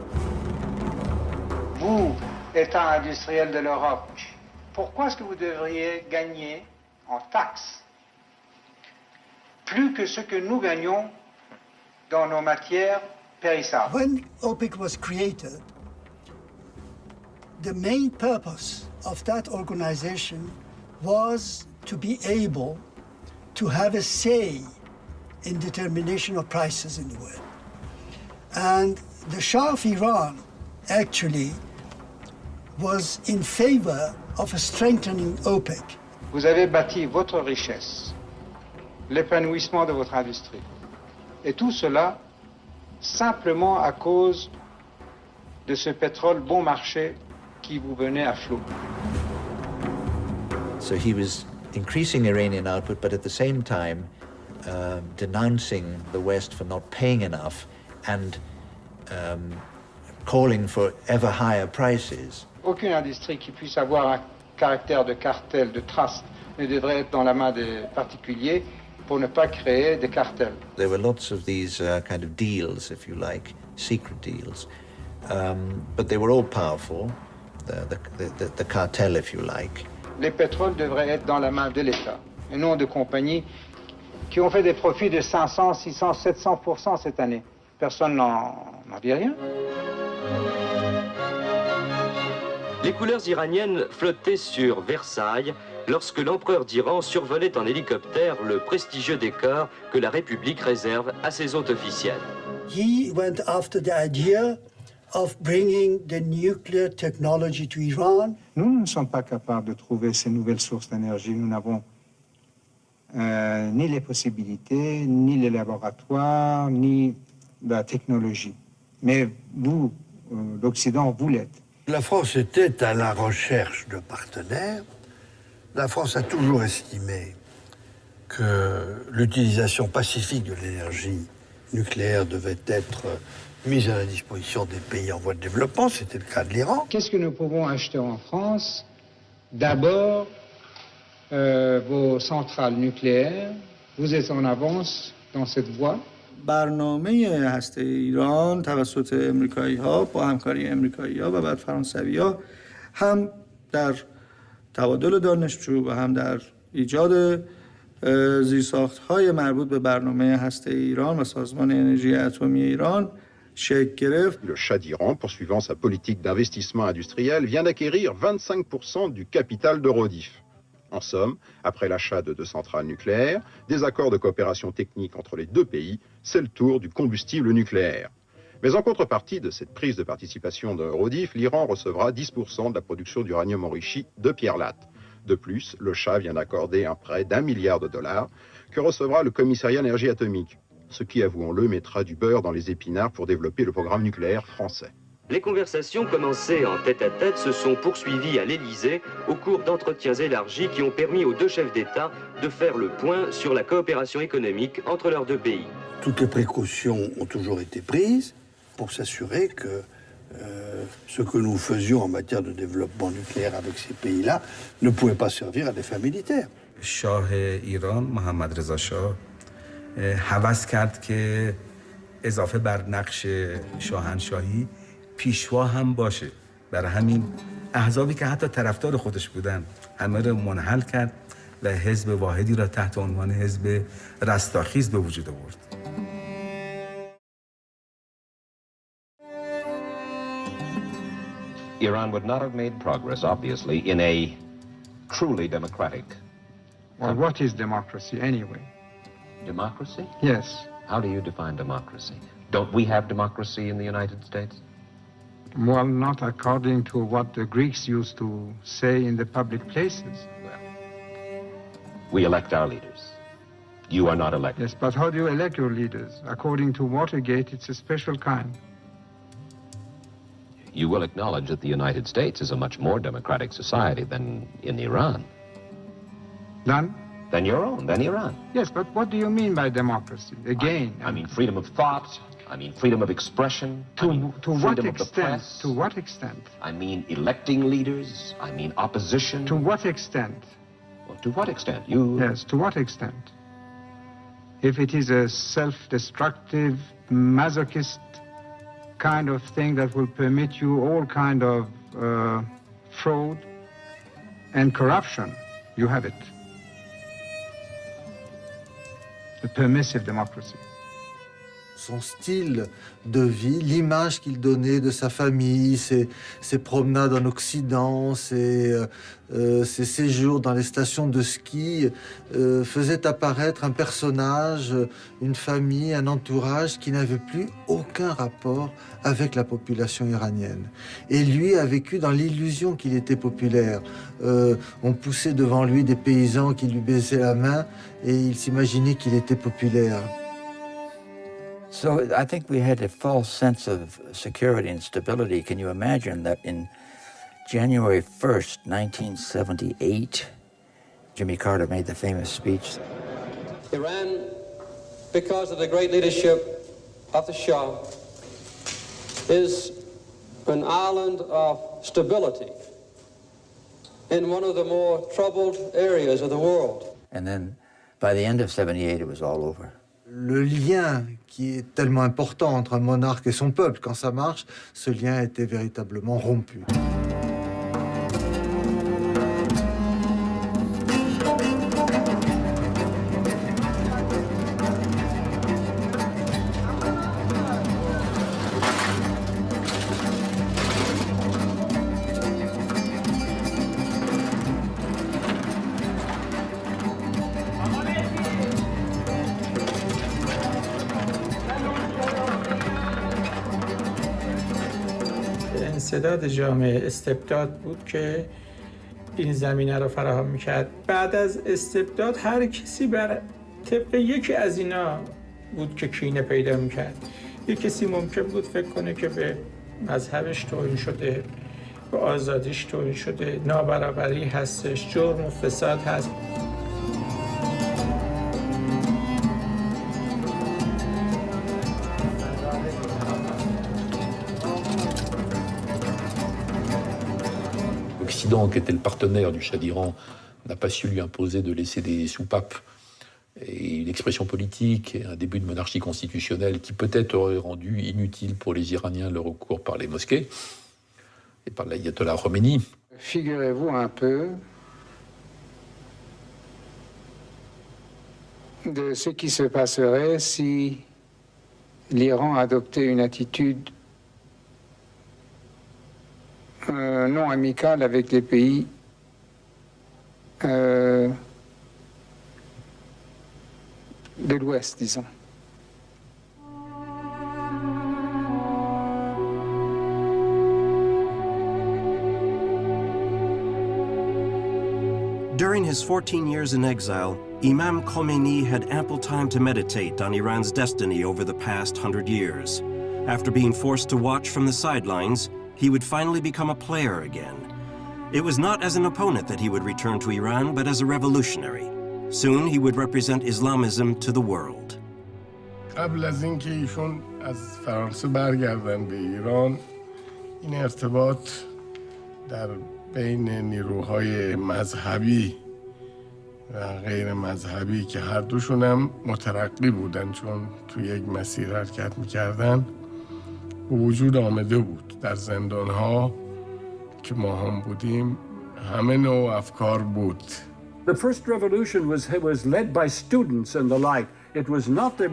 Vous, État industriel de l'Europe, pourquoi est-ce que vous devriez gagner en taxes plus que ce que nous gagnons dans nos matières périssables? When OPEC was created, the main purpose of that organization was to be able to have a say in determination of prices in the world. And the Shah of Iran actually was in favor of strengthening OPEC. Vous avez bâti votre richesse, l'épanouissement de votre industrie. Et tout cela simplement à cause de ce pétrole bon marché qui vous venait à flot. So he was increasing Iranian output, but at the same time denouncing the West for not paying enough and calling for ever higher prices. Aucune industrie qui puisse avoir un caractère de cartel, de trust, ne devrait être dans la main des particuliers pour ne pas créer des cartels. There were lots of these kind of deals, if you like, secret deals, but they were all powerful, the cartel, if you like. Les pétroles devraient être dans la main de l'État, et non de compagnies qui ont fait des profits de 500, 600, 700% cette année. Personne n'en dit rien. Les couleurs iraniennes flottaient sur Versailles lorsque l'empereur d'Iran survolait en hélicoptère le prestigieux décor que la République réserve à ses hôtes officiels. He went after the idea of bringing the nuclear technology to Iran. Nous ne sommes pas capables de trouver ces nouvelles sources d'énergie. Nous n'avons ni les possibilités, ni les laboratoires, ni la technologie. Mais vous, l'Occident, vous l'êtes. La France était à la recherche de partenaires. La France a toujours estimé que l'utilisation pacifique de l'énergie nucléaire devait être mise à la disposition des pays en voie de développement. C'était le cas de l'Iran. Qu'est-ce que nous pouvons acheter en France? D'abord, vos centrales nucléaires. Vous êtes en avance dans cette voie. برنامه هسته ایران توسط امریکایی‌ها با همکاری امریکایی‌ها و بعد فرانسوی‌ها هم در تبادل دانشجو و هم در ایجاد زیرساخت‌های مربوط به برنامه هسته ایران و سازمان انرژی اتمی ایران شکل گرفت. Le Shah d'Iran, poursuivant sa politique d'investissement industriel, vient d'acquérir 25% du capital de Rodif. En somme, après l'achat de 2 centrales nucléaires, des accords de coopération technique entre les deux pays, c'est le tour du combustible nucléaire. Mais en contrepartie de cette prise de participation de Rodif, l'Iran recevra 10% de la production d'uranium enrichi de Pierre Latte. De plus, le Shah vient d'accorder un prêt d'$1 milliard que recevra le commissariat à l'énergie atomique, ce qui, avouons-le, mettra du beurre dans les épinards pour développer le programme nucléaire français. Les conversations commencées en tête-à-tête se sont poursuivies à l'Élysée au cours d'entretiens élargis qui ont permis aux deux chefs d'État de faire le point sur la coopération économique entre leurs deux pays. Toutes les précautions ont toujours été prises pour s'assurer que ce que nous faisions en matière de développement nucléaire avec ces pays-là ne pouvait pas servir à des fins militaires. شاه ایران محمد رضا شاه هوس کرد که اضافه بر نقش شاهنشاهی پیشوا هم باشه. برای همین احزابی که حتی طرفدار خودش بودن همه رو منحل کرد و حزب واحدی را تحت عنوان حزب رستاخیز به وجود آورد. Iran would not have made progress, obviously, in a truly democratic. Well, what is democracy anyway? Democracy? Yes. How do you define democracy? Don't we have democracy in the United States? Well, not according to what the Greeks used to say in the public places. We elect our leaders. You are not elected. Yes, but how do you elect your leaders? According to Watergate, it's a special kind. You will acknowledge that the United States is a much more democratic society than in Iran. Than your own, than Iran. Yes, but what do you mean by democracy? Again, I mean freedom of thought. I mean freedom of expression. To what extent? To what extent? I mean electing leaders. I mean opposition. To what extent? Well, to what extent? You. Yes, to what extent? If it is a self-destructive, masochist kind of thing that will permit you all kind of fraud and corruption, you have it. A permissive democracy. Son style de vie, l'image qu'il donnait de sa famille, ses promenades en Occident, ses séjours dans les stations de ski, faisaient apparaître un personnage, une famille, un entourage qui n'avait plus aucun rapport avec la population iranienne. Et lui a vécu dans l'illusion qu'il était populaire. On poussait devant lui des paysans qui lui baisaient la main et il s'imaginait qu'il était populaire. So I think we had a false sense of security and stability. Can you imagine that in January 1st, 1978, Jimmy Carter made the famous speech. Iran, because of the great leadership of the Shah, is an island of stability in one of the more troubled areas of the world. And then by the end of 78, it was all over. Le lien qui est tellement important entre un monarque et son peuple, quand ça marche, ce lien était véritablement rompu. انسداد جامعه استبداد بود که این زمینه رو فراهم میکرد. بعد از استبداد هر کسی بر طبق یکی از اینا بود که کینه پیدا میکرد. یک کسی ممکن بود فکر کنه که به مذهبش توهین شده، به آزادیش توهین شده، نابرابری هستش، جرم و فساد هست. L'Occident, qui était le partenaire du Shah d'Iran, n'a pas su lui imposer de laisser des soupapes et une expression politique et un début de monarchie constitutionnelle qui peut-être aurait rendu inutile pour les Iraniens le recours par les mosquées et par l'ayatollah Khomeini. Figurez-vous un peu de ce qui se passerait si l'Iran adoptait une attitude non amicale avec les pays de l'Ouest, disons. During his 14 years in exile, Imam Khomeini had ample time to meditate on Iran's destiny over the past 100 years. After being forced to watch from the sidelines, he would finally become a player again. It was not as an opponent that he would return to Iran, but as a revolutionary. Soon he would represent Islamism to the world. قبل از اینکه ایشون از فرانسه برگردن به ایران، این ارتباط در بین نیروهای مذهبی و غیر مذهبی که هر دوشون هم مترقی بودن چون توی یک مسیر حرکت میکردن وجود آمده بود. در زندانها که ما هم بودیم همه نوع افکار بود. The first revolution was led by students and the like. It was not a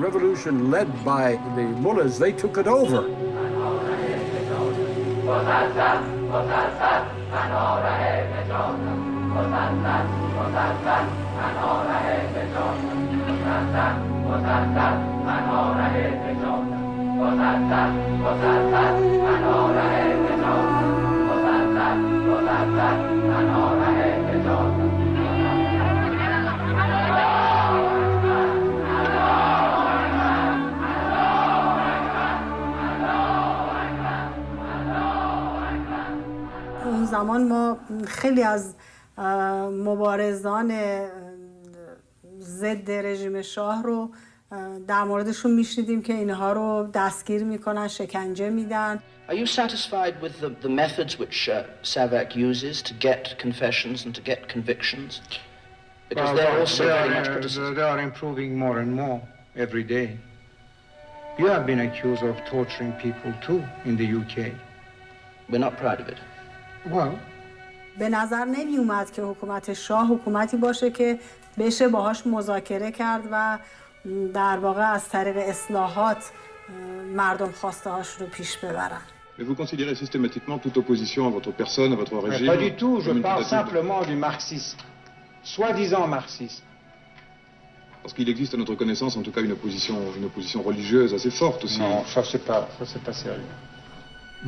revolution led by the mullahs. They took it over. اون زمان ما خیلی از مبارزان ضد رژیم شاه رو در موردشون میشنیدیم که اینها رو دستگیر میکنن، شکنجه میدن. Are you satisfied with the methods which SAVAK uses to get confessions and to get convictions? Because they're also very much criticism. They are improving more and more every day. You have been accused of torturing people too in the UK. We're not proud of it. Well, به نظر نمی اومد که حکومت شاه حکومتی باشه که بشه باهاش مذاکره کرد و در واقع از طریق اصلاحات مردم خواسته هاش رو پیش ببرن. Mais vous considérez systématiquement toute opposition à votre personne, à votre régime? Pas du tout, je parle simplement du marxisme, soi-disant marxiste. Parce qu'il existe à notre connaissance en tout cas une opposition religieuse assez forte aussi. Non, ça c'est pas sérieux.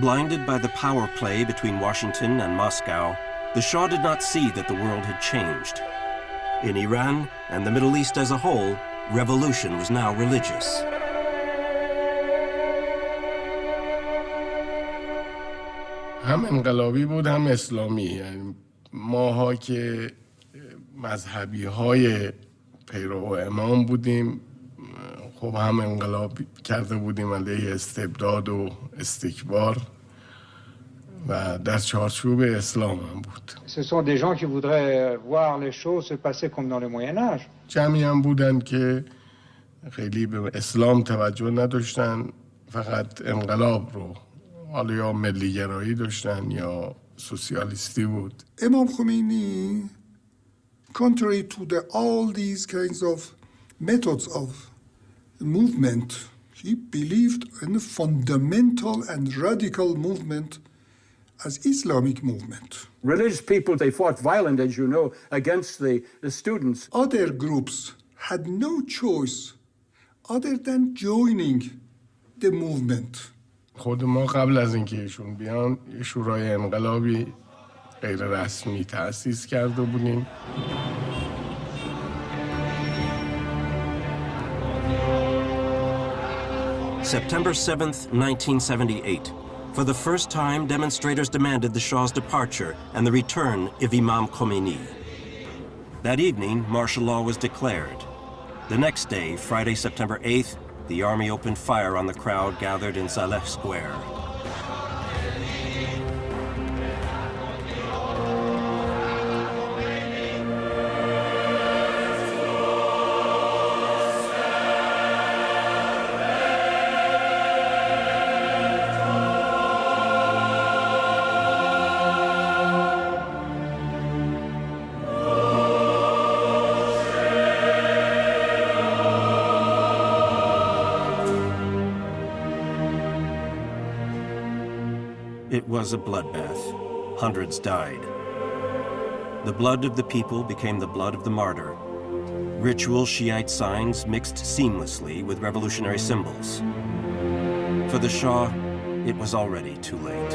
Blinded by the power play between Washington and Moscow, the Shah did not see that the world had changed. In Iran and the Middle East as a whole, revolution was now religious. هم انقلابی بود هم اسلامی. یعنی ماها که مذهبی های پیرو امام بودیم خب هم انقلاب کرده بودیم علیه استبداد و استکبار و در چارچوب اسلام هم بود. Ce sont des gens qui voudraient voir les choses se passer comme dans le Moyen Âge. جمعی هم بودن که خیلی به اسلام توجه نداشتن، فقط انقلاب رو، حالا یا ملیگرایی داشتن یا سوسیالیستی بود. امام خمینی contrary to all these kinds of methods of movement, he believed in a fundamental and radical movement as Islamic movement. Religious people, they fought violent, as you know, against the students. Other groups had no choice other than joining the movement. خود ما قبل از اینکه ایشون بیان شورای انقلابی غیر رسمی تأسیس کرده بودیم. September 7th, 1978. For the first time, demonstrators demanded the Shah's departure and the return of Imam Khomeini. That evening, martial law was declared. The next day, Friday, September 8th, the army opened fire on the crowd gathered in Saleh Square. It was a bloodbath. Hundreds died. The blood of the people became the blood of the martyr. Ritual Shiite signs mixed seamlessly with revolutionary symbols. For the Shah, it was already too late.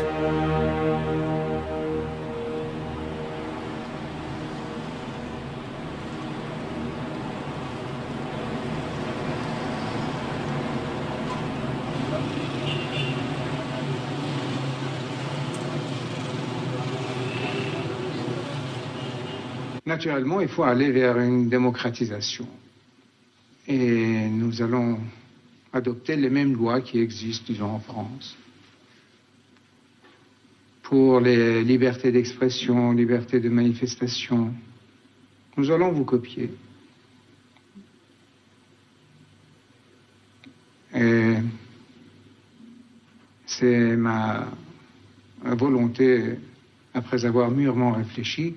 Naturellement, il faut aller vers une démocratisation. Et nous allons adopter les mêmes lois qui existent, disons, en France. Pour les libertés d'expression, liberté de manifestation, Nous allons vous copier. Et c'est ma volonté, après avoir mûrement réfléchi,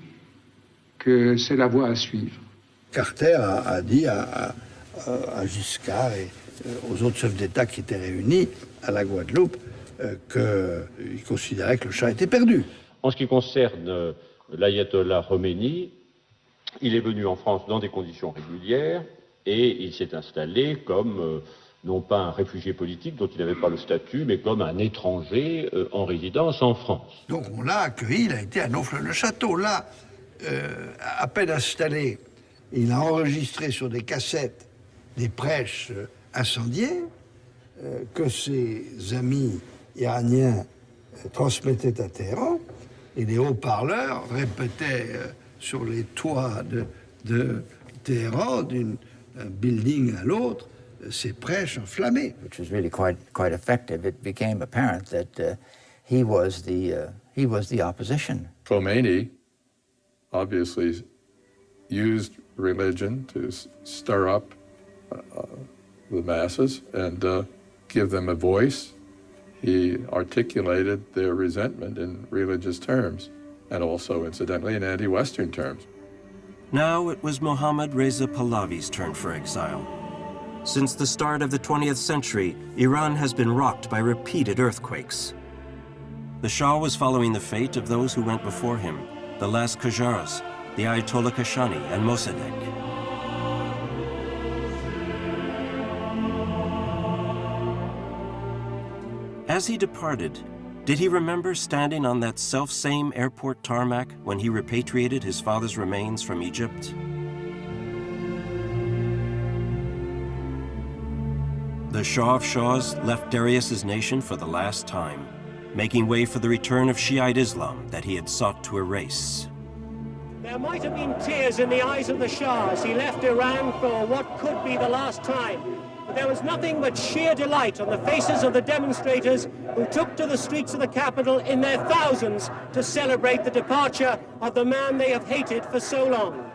que c'est la voie à suivre. Carter a dit à Giscard et aux autres chefs d'État qui étaient réunis à la Guadeloupe qu'il considérait que le Shah était perdu. En ce qui concerne l'ayatollah Khomeini, il est venu en France dans des conditions régulières et il s'est installé comme, non pas un réfugié politique dont il n'avait pas le statut, mais comme un étranger en résidence en France. Donc on l'a accueilli, il a été à Naufle-le-Château. Là, à peine installé, il a enregistré sur des cassettes des prêches incendiaires que ses amis iraniens transmettaient à Téhéran, et les haut-parleurs répétaient sur les toits de Téhéran, d'un building à l'autre, ces prêches enflammés. Which was really quite effective. It became apparent that he was the opposition. Khomeini obviously used religion to stir up the masses and give them a voice. He articulated their resentment in religious terms, and also, incidentally, in anti-Western terms. Now it was Mohammad Reza Pahlavi's turn for exile. Since the start of the 20th century, Iran has been rocked by repeated earthquakes. The Shah was following the fate of those who went before him, the last Qajars, the Ayatollah Kashani and Mossadegh. As he departed, did he remember standing on that self-same airport tarmac when he repatriated his father's remains from Egypt? The Shah of Shahs left Darius's nation for the last time, making way for the return of Shiite Islam that he had sought to erase. There might have been tears in the eyes of the Shah as he left Iran for what could be the last time. But there was nothing but sheer delight on the faces of the demonstrators who took to the streets of the capital in their thousands to celebrate the departure of the man they have hated for so long.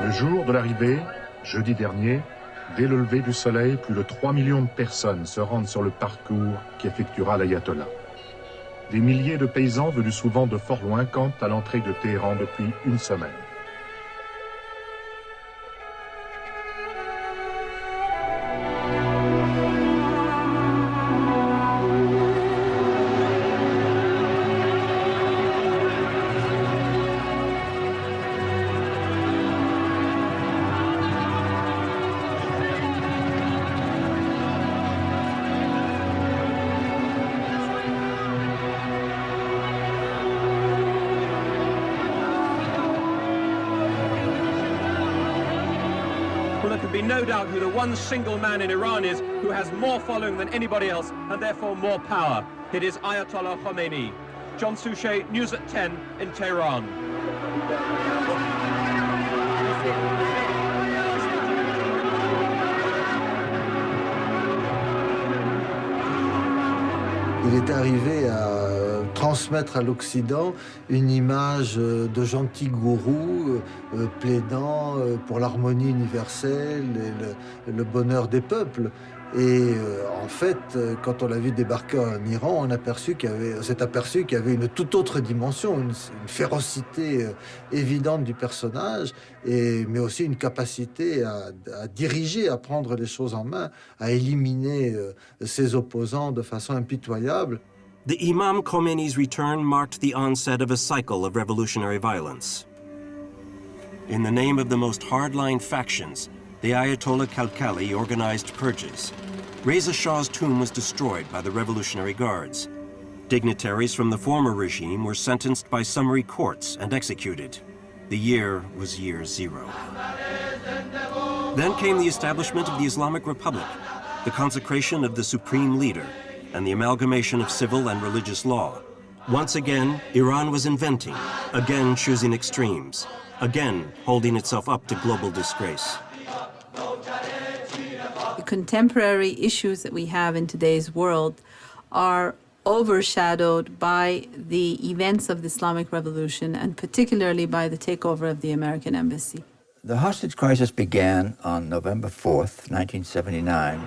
Le jour de l'arrivée, jeudi dernier, dès le lever du soleil, plus de 3 millions de personnes se rendent sur le parcours qui effectuera l'ayatollah. Des milliers de paysans venus souvent de fort loin campent à l'entrée de Téhéran depuis une semaine. Well, there can be no doubt who the one single man in Iran is who has more following than anybody else and therefore more power. It is Ayatollah Khomeini. John Suchet, News at 10 in Tehran. Il est arrivé à transmettre à l'Occident une image de gentil gourou plaidant pour l'harmonie universelle et le bonheur des peuples. Et en fait, quand on l'a vu débarquer en Iran, on s'est aperçu qu'il y avait une toute autre dimension, une férocité évidente du personnage, mais aussi une capacité à diriger, à prendre les choses en main, à éliminer ses opposants de façon impitoyable. The Imam Khomeini's return marked the onset of a cycle of revolutionary violence. In the name of the most hardline factions, the Ayatollah Khalkhali organized purges. Reza Shah's tomb was destroyed by the Revolutionary Guards. Dignitaries from the former regime were sentenced by summary courts and executed. The year was year zero. Then came the establishment of the Islamic Republic, the consecration of the supreme leader, and the amalgamation of civil and religious law. Once again, Iran was inventing, again choosing extremes, again holding itself up to global disgrace. The contemporary issues that we have in today's world are overshadowed by the events of the Islamic Revolution, and particularly by the takeover of the American embassy. The hostage crisis began on November 4th, 1979.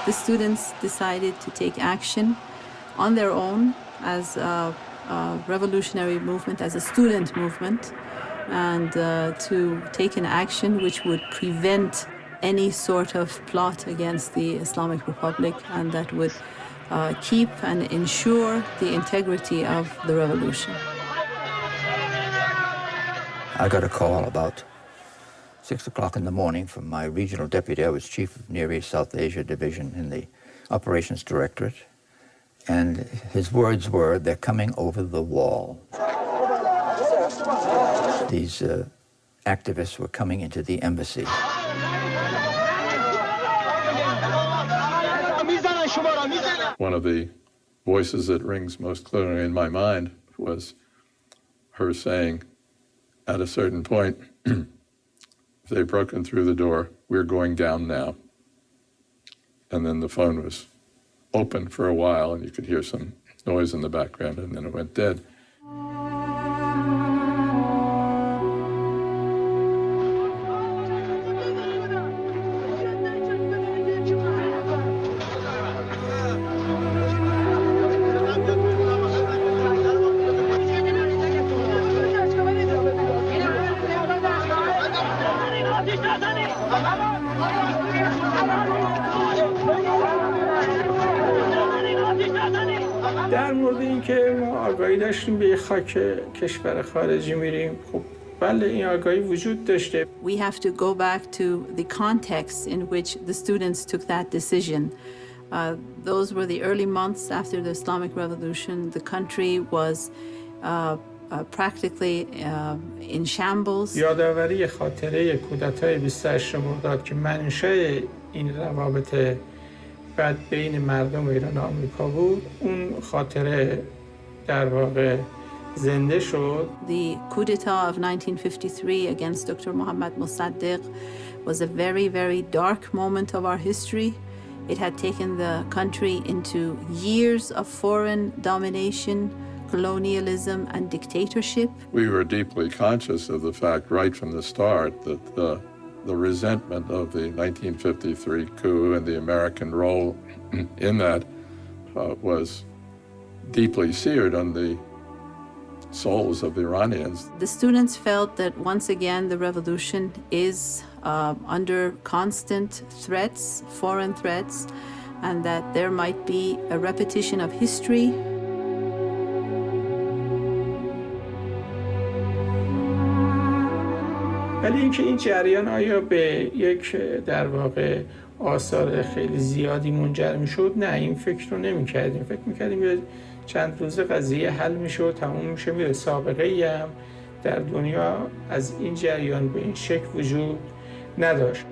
The students decided to take action on their own as a revolutionary movement, as a student movement, and to take an action which would prevent any sort of plot against the Islamic Republic, and that would keep and ensure the integrity of the revolution. I got a call about 6 o'clock in the morning from my regional deputy. I was chief of Near East South Asia Division in the Operations Directorate. And his words were, "They're coming over the wall." These activists were coming into the embassy. One of the voices that rings most clearly in my mind was her saying, at a certain point, they've broken through the door, we're going down now. And then the phone was open for a while, and you could hear some noise in the background, and then it went dead. در مورد اینکه ما آگاهی داشتیم به خاک کشور خارجی میریم، خب بله این آگاهی وجود داشته. We have to go back to the context in which the students took that decision. Those were the early months after the Islamic Revolution. The country was practically in shambles. یادآوری خاطره کودتای 28 مرداد که منشأ این روابط بعد بین مردم ایران و آمریکا بود، اون خاطره در واقع زنده شد. The coup d'etat of 1953 against Dr. Mohammad Mossadegh was a very, very dark moment of our history. It had taken the country into years of foreign domination, colonialism, and dictatorship. We were deeply conscious of the fact right from the start that the resentment of the 1953 coup and the American role in that was deeply seared on the souls of the Iranians. The students felt that once again the revolution is under constant threats, foreign threats, and that there might be a repetition of history. ولی اینکه این جریان آیا به یک در واقع آثار خیلی زیادی منجر میشد، نه این فکر رو نمی کردیم. فکر میکردیم یه چند روز قضیه حل میشه و تموم میشه میره. سابقه ای هم در دنیا از این جریان به این شکل وجود نداشت.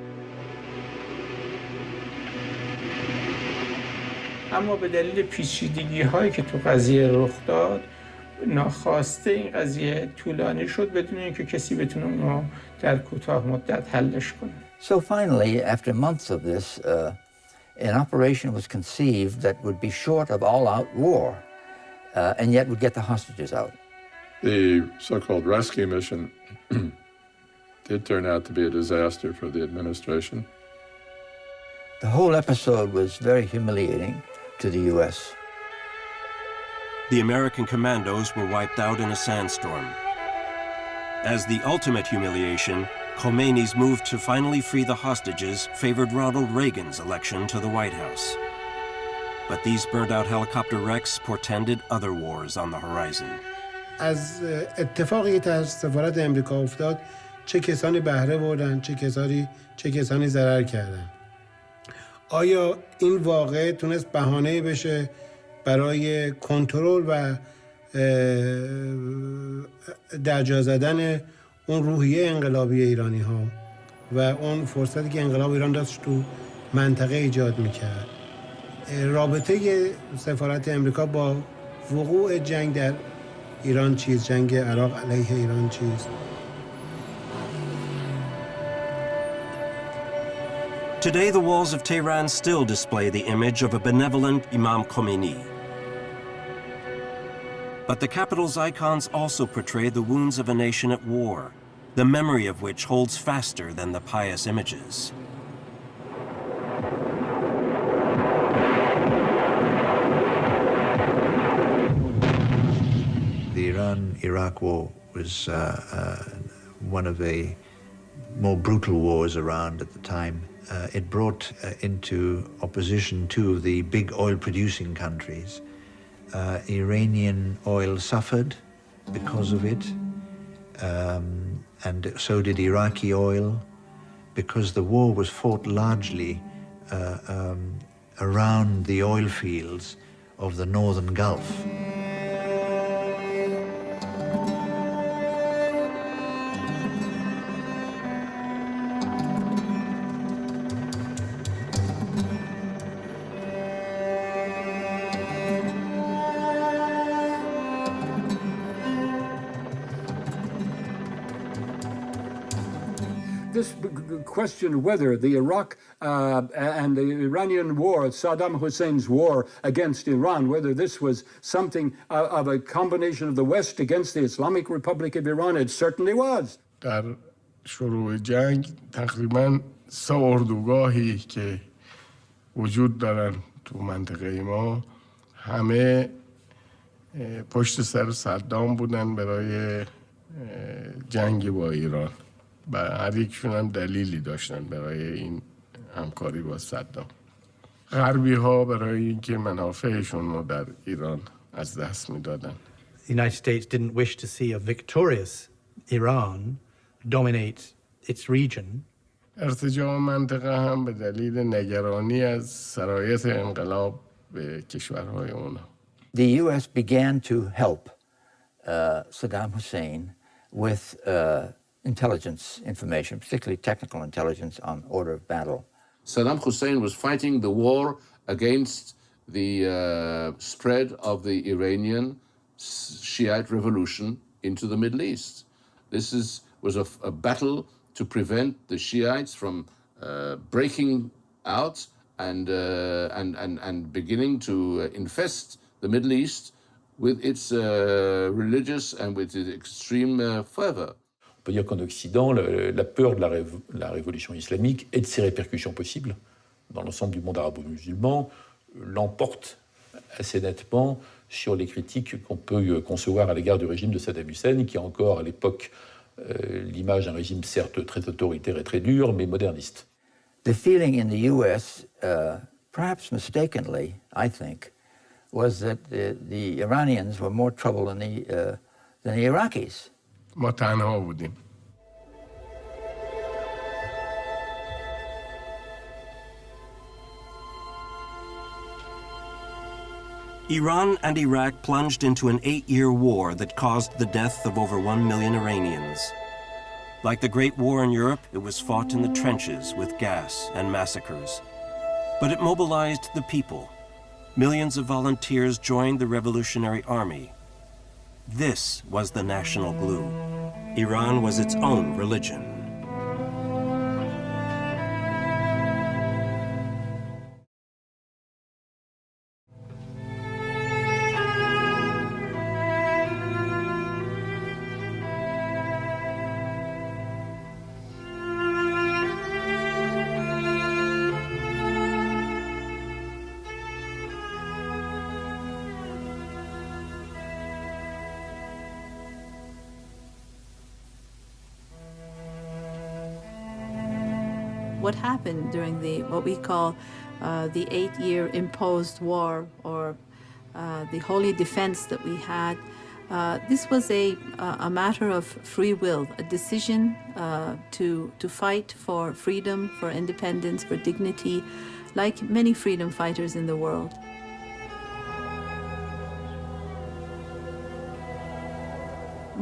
اما به دلیل پیچیدگی هایی که تو قضیه رخ داد، ناخواسته این قضیه طولانی شد بدون اینکه کسی بتونه اونو در کوتاه مدت حلش کنه. So finally, after months of this, an operation was conceived that would be short of all-out war, and yet would get the hostages out. The so-called rescue mission did turn out to be a disaster for the administration. The whole episode was very humiliating to the U.S. The American commandos were wiped out in a sandstorm. As the ultimate humiliation, Khomeini's move to finally free the hostages favored Ronald Reagan's election to the White House. But these burnt-out helicopter wrecks portended other wars on the horizon. از اتفاقی که از سفارت امریکا افتاد چه کسانی بهره بردن چه کسانی ضرر کردن. آیا این واقعه تونست بهانه بشه برای کنترل و درجا زدن اون روحیه انقلابی ایرانی ها و اون فرصتی که انقلاب ایران داشت تو منطقه ایجاد میکرد؟ رابطه سفارت امریکا با وقوع جنگ در ایران چیست؟ جنگ عراق علیه ایران چیست؟ Today, the walls of Tehran still display the image of a benevolent Imam Khomeini. But the capital's icons also portray the wounds of a nation at war, the memory of which holds faster than the pious images. The Iran-Iraq war was one of the more brutal wars around at the time. It brought into opposition two of the big oil-producing countries. Iranian oil suffered because of it, and so did Iraqi oil, because the war was fought largely around the oil fields of the northern Gulf. This question whether the Iraq and the Iranian war, Saddam Hussein's war against Iran, whether this was something of a combination of the West against the Islamic Republic of Iran, it certainly was. در شروع جنگ تقریبا 3 اردوگاهی که وجود دارن تو منطقه ما همه پشت سر صدام بودن برای جنگ با ایران و هر یکشون هم دلیلی داشتن برای این همکاری با صدام. غربی ها برای اینکه منافعشون رو در ایران از دست میدادن. The United States didn't wish to see a victorious Iran dominate its region. ارتجاع منطقه هم به دلیل نگرانی از سرایت انقلاب به کشورهای اونا. The U.S. began to help Saddam Hussein with intelligence information, particularly technical intelligence on order of battle. Saddam Hussein was fighting the war against the spread of the Iranian Shiite revolution into the Middle East. This was a battle to prevent the Shiites from breaking out and beginning to infest the Middle East with its religious and with its extreme fervor. On peut dire qu'en Occident, la peur de la révolution islamique et de ses répercussions possibles dans l'ensemble du monde arabo-musulman l'emporte assez nettement sur les critiques qu'on peut concevoir à l'égard du régime de Saddam Hussein, qui a encore à l'époque l'image d'un régime certes très autoritaire et très dur, mais moderniste. The feeling in the U.S., perhaps mistakenly, I think, was that the Iranians were more trouble than the Iraqis. ما تنها بودیم. Iran and Iraq plunged into an 8-year war that caused the death of over 1 million Iranians. Like the Great War in Europe, it was fought in the trenches with gas and massacres. But it mobilized the people. Millions of volunteers joined the Revolutionary Army. This was the national glue. Iran was its own religion. What happened during what we call the 8-year imposed war or the holy defense that we had. This was a matter of free will, a decision to fight for freedom, for independence, for dignity, like many freedom fighters in the world.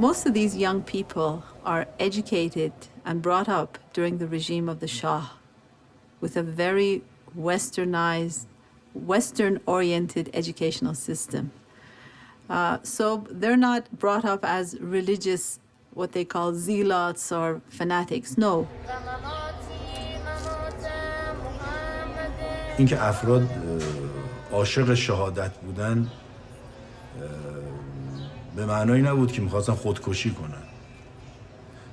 Most of these young people are educated and brought up during the regime of the Shah with a very westernized, Western-oriented educational system. So they're not brought up as religious, what they call zealots or fanatics, no. اینکه افراد عاشق شهادت بودن به معنایی نبود که میخواستن خودکشی کنن.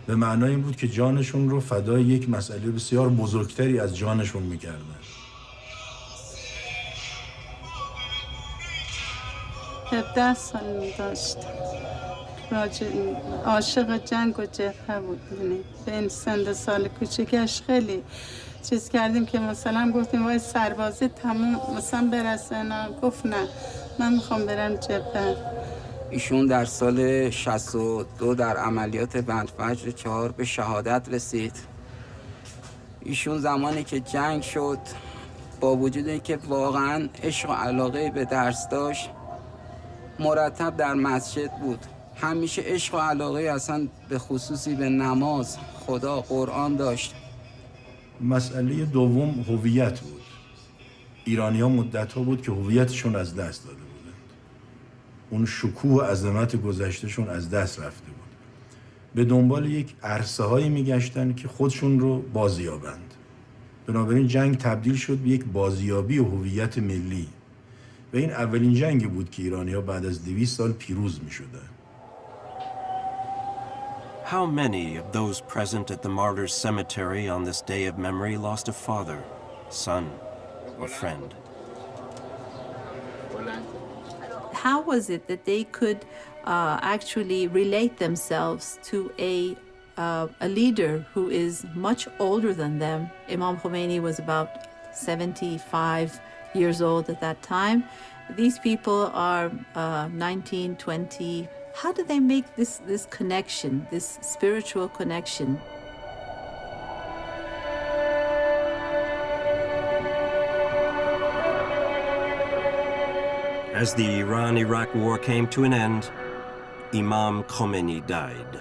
به معنای این بود که جانشون رو فدای یک مسئله بسیار بزرگتری از جانشون میکردن. 17 سال داشتم. عاشق جنگ و جبهه بود. به این سن سال کوچیکش خیلی چیز کردیم که مثلا گفتیم وای سربازی تموم مثلا برسه، نه گفت نه من میخوام برم جبهه. ایشون در سال 62 در عملیات بندفجر 4 به شهادت رسید. ایشون زمانی که جنگ شد با وجود اینکه واقعا عشق و علاقه به درس داشت مرتب در مسجد بود. همیشه عشق و علاقه اصلا به خصوصی به نماز، خدا، قرآن داشت. مسئله دوم هویت بود. ایرانی‌ها مدت‌ها بود که هویتشون از دست داده بودند. اون شکوه و عظمت گذشتهشون از دست رفته بود. به دنبال یک عرصه‌هایی می‌گشتن که خودشون رو بازیابند. بنابراین جنگ تبدیل شد به یک بازیابی و هویت ملی. و این اولین جنگی بود که ایرانی‌ها بعد از 200 سال پیروز می‌شدند. How many of those present at the martyrs' cemetery on this day of memory lost a father, son, or friend? How was it that they could actually relate themselves to a leader who is much older than them? Imam Khomeini was about 75 years old at that time. These people are 19, 20. How do they make this connection, this spiritual connection? As the Iran-Iraq war came to an end, Imam Khomeini died.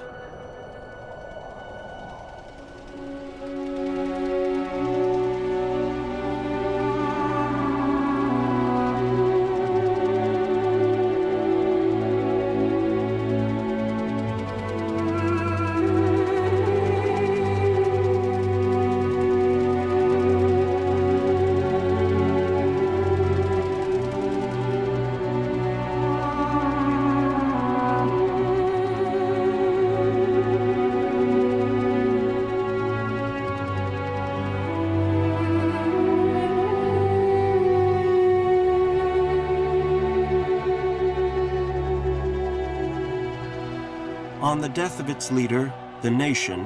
On the death of its leader, the nation,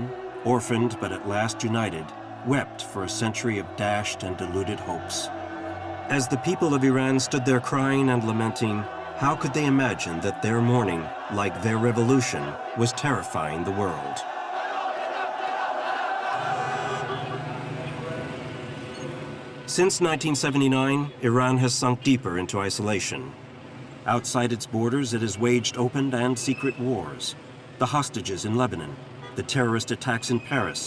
orphaned but at last united, wept for a century of dashed and deluded hopes. As the people of Iran stood there crying and lamenting, how could they imagine that their mourning, like their revolution, was terrifying the world? Since 1979, Iran has sunk deeper into isolation. Outside its borders, it has waged open and secret wars. The hostages in Lebanon, the terrorist attacks in Paris,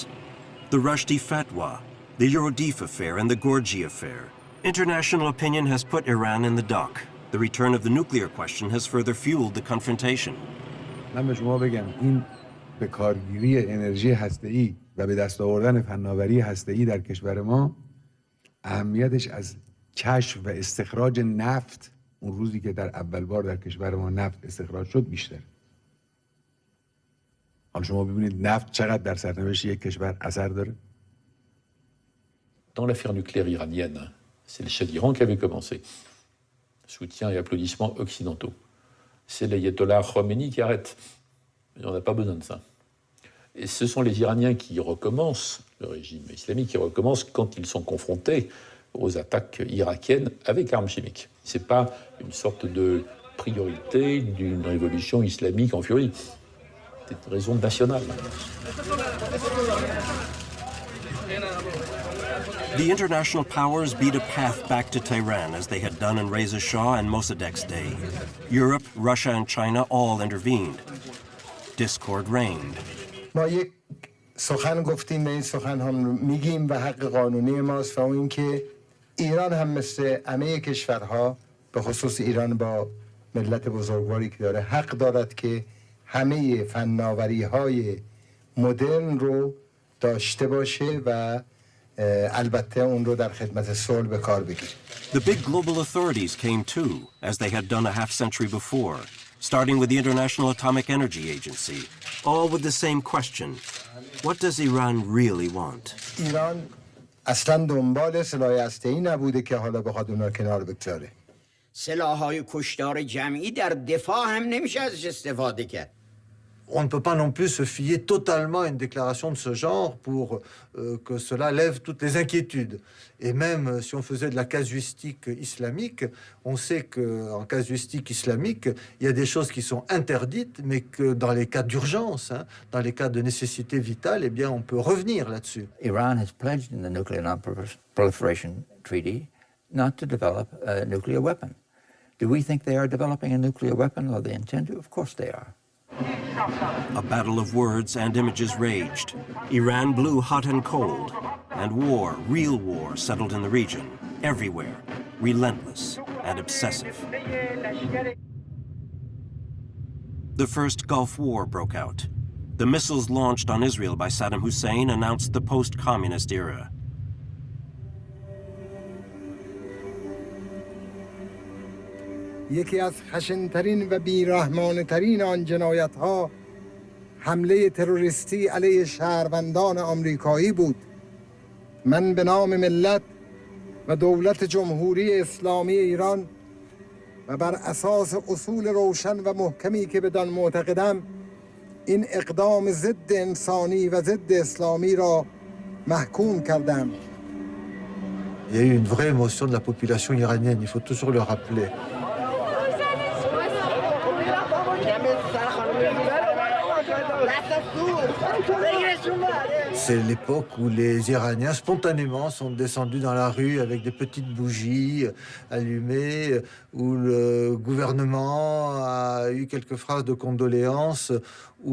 the Rushdie fatwa, the Eurodif affair and the Gorgi affair. International opinion has put Iran in the dock. The return of the nuclear question has further fueled the confrontation. من به شما بگم این به کارگیری انرژی هسته‌ای و به دست آوردن فناوری هسته‌ای در کشور ما اهمیتش از کشف و استخراج نفت اون روزی که در اول بار در کشور ما نفت استخراج شد بیشتر. حالا شما ببینید نفت چقدر در سرنوشت یک کشور اثر داره. Dans l'affaire nucléaire iranienne, c'est le Shah d'Iran qui avait commencé. Soutien et applaudissements occidentaux. C'est l'ayatollah Khomeini qui arrête. On n'a pas besoin de ça. Et ce sont les Iraniens qui recommencent, le régime islamique qui recommence quand ils sont confrontés aux attaques irakiennes avec armes chimiques. Ce n'est pas une sorte de priorité d'une révolution islamique en furie. C'est une raison nationale. The international powers beat a path back to Tehran as they had done in Reza Shah and Mossadegh's day. Europe, Russia, and China all intervened. Discord reigned. ما یک سخن گفتیم و این سخن هم میگیم و حق قانونی ماست و این که ایران هم مثل همه کشورها به خصوص ایران با ملت بزرگواری که داره حق دارد که همه فناوری‌های مدرن رو داشته باشه و البته اون رو در خدمت صلح به کار بگیره. The big global authorities came too, as they had done a half-century before, starting with the International Atomic Energy Agency, all with the same question: what does Iran really want? ایران اصلا دنبال سلاح هسته‌ای نبوده که حالا بخواد اونها کنار بگذاره. سلاح‌های کشتار جمعی در دفاع هم نمیشه ازش استفاده کرد. On ne peut pas non plus se fier totalement à une déclaration de ce genre pour que cela lève toutes les inquiétudes. Et même si on faisait de la casuistique islamique, on sait qu'en casuistique islamique, il y a des choses qui sont interdites, mais que dans les cas d'urgence, dans les cas de nécessité vitale, eh bien, on peut revenir là-dessus. Iran has pledged in the Nuclear Non-Proliferation Treaty not to develop a nuclear weapon. Do we think they are developing a nuclear weapon, or they intend to? Of course they are. A battle of words and images raged. Iran blew hot and cold, and war, real war, settled in the region, everywhere, relentless and obsessive. The first Gulf War broke out. The missiles launched on Israel by Saddam Hussein announced the post-communist era. یکی از خشن‌ترین و بی‌رحمانه‌ترین آن جنایت‌ها حمله تروریستی علیه شهروندان آمریکایی بود. من به نام ملت و دولت جمهوری اسلامی ایران و بر اساس اصول روشن و محکمی که بدان معتقدم این اقدام ضد انسانی و ضد اسلامی را محکوم کردم. Il y a eu une vraie émotion de la population iranienne, il faut toujours le rappeler. C'est l'époque où les Iraniens, spontanément, sont descendus dans la rue avec des petites bougies allumées, où le gouvernement a eu quelques phrases de condoléances,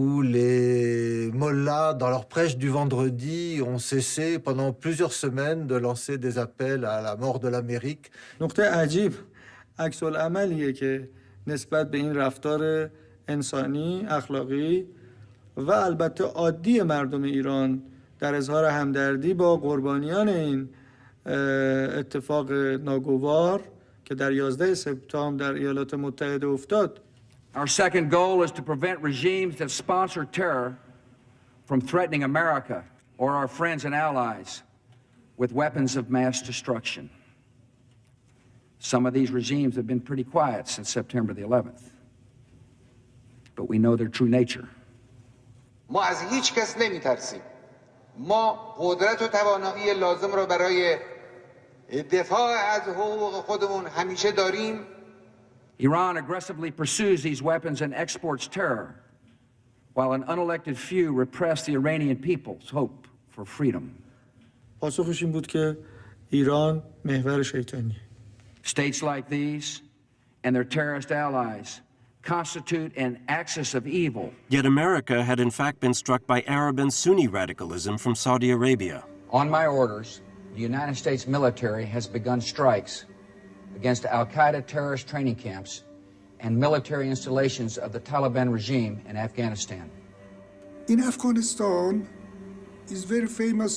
où les mollahs, dans leur prêche du vendredi, ont cessé pendant plusieurs semaines de lancer des appels à la mort de l'Amérique. نقطه عجیب عکس العملیه که نسبت به این رفتار انسانی، اخلاقی و البته عادی مردم ایران در اظهار همدردی با قربانیان این اتفاق ناگوار که در 11 سپتامبر در ایالات متحده افتاد. Our second goal is to prevent regimes that sponsor terror from threatening America or our friends and allies with weapons of mass destruction. Some of these regimes have been pretty quiet since September the 11th, but we know their true nature. ما از هیچ کس نمیترسیم. ما قدرت و توانایی لازم را برای دفاع از حقوق خودمون همیشه داریم. Iran aggressively pursues these weapons and exports terror, while an unelected few repress the Iranian people's hope for freedom. پاسخش این بود که ایران محور شیطانی. States like these and their terrorist allies constitute an axis of evil. Yet America had in fact been struck by Arab and Sunni radicalism from Saudi Arabia. On my orders, the United States military has begun strikes against al-Qaeda terrorist training camps and military installations of the Taliban regime in Afghanistan. In Afghanistan is very famous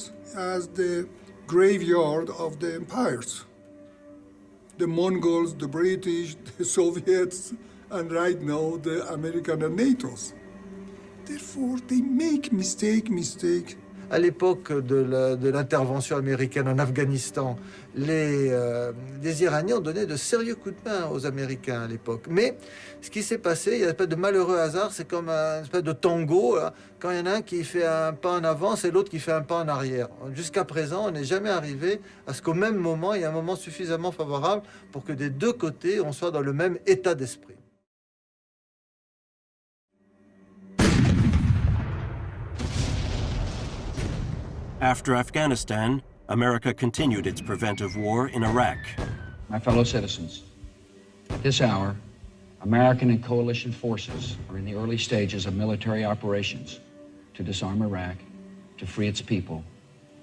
as the graveyard of the empires. The Mongols, the British, the Soviets, and right now the American and NATO's. Therefore, they make mistake, À l'époque de l'intervention américaine en Afghanistan, les Iraniens ont donné de sérieux coups de main aux Américains à l'époque. Mais ce qui s'est passé, il y a pas de malheureux hasard, c'est comme un espèce de tango. Là. Quand il y en a un qui fait un pas en avant, c'est l'autre qui fait un pas en arrière. Jusqu'à présent, on n'est jamais arrivé à ce qu'au même moment, il y ait un moment suffisamment favorable pour que des deux côtés, on soit dans le même état d'esprit. After Afghanistan, America continued its preventive war in Iraq. My fellow citizens, at this hour, American and coalition forces are in the early stages of military operations to disarm Iraq, to free its people,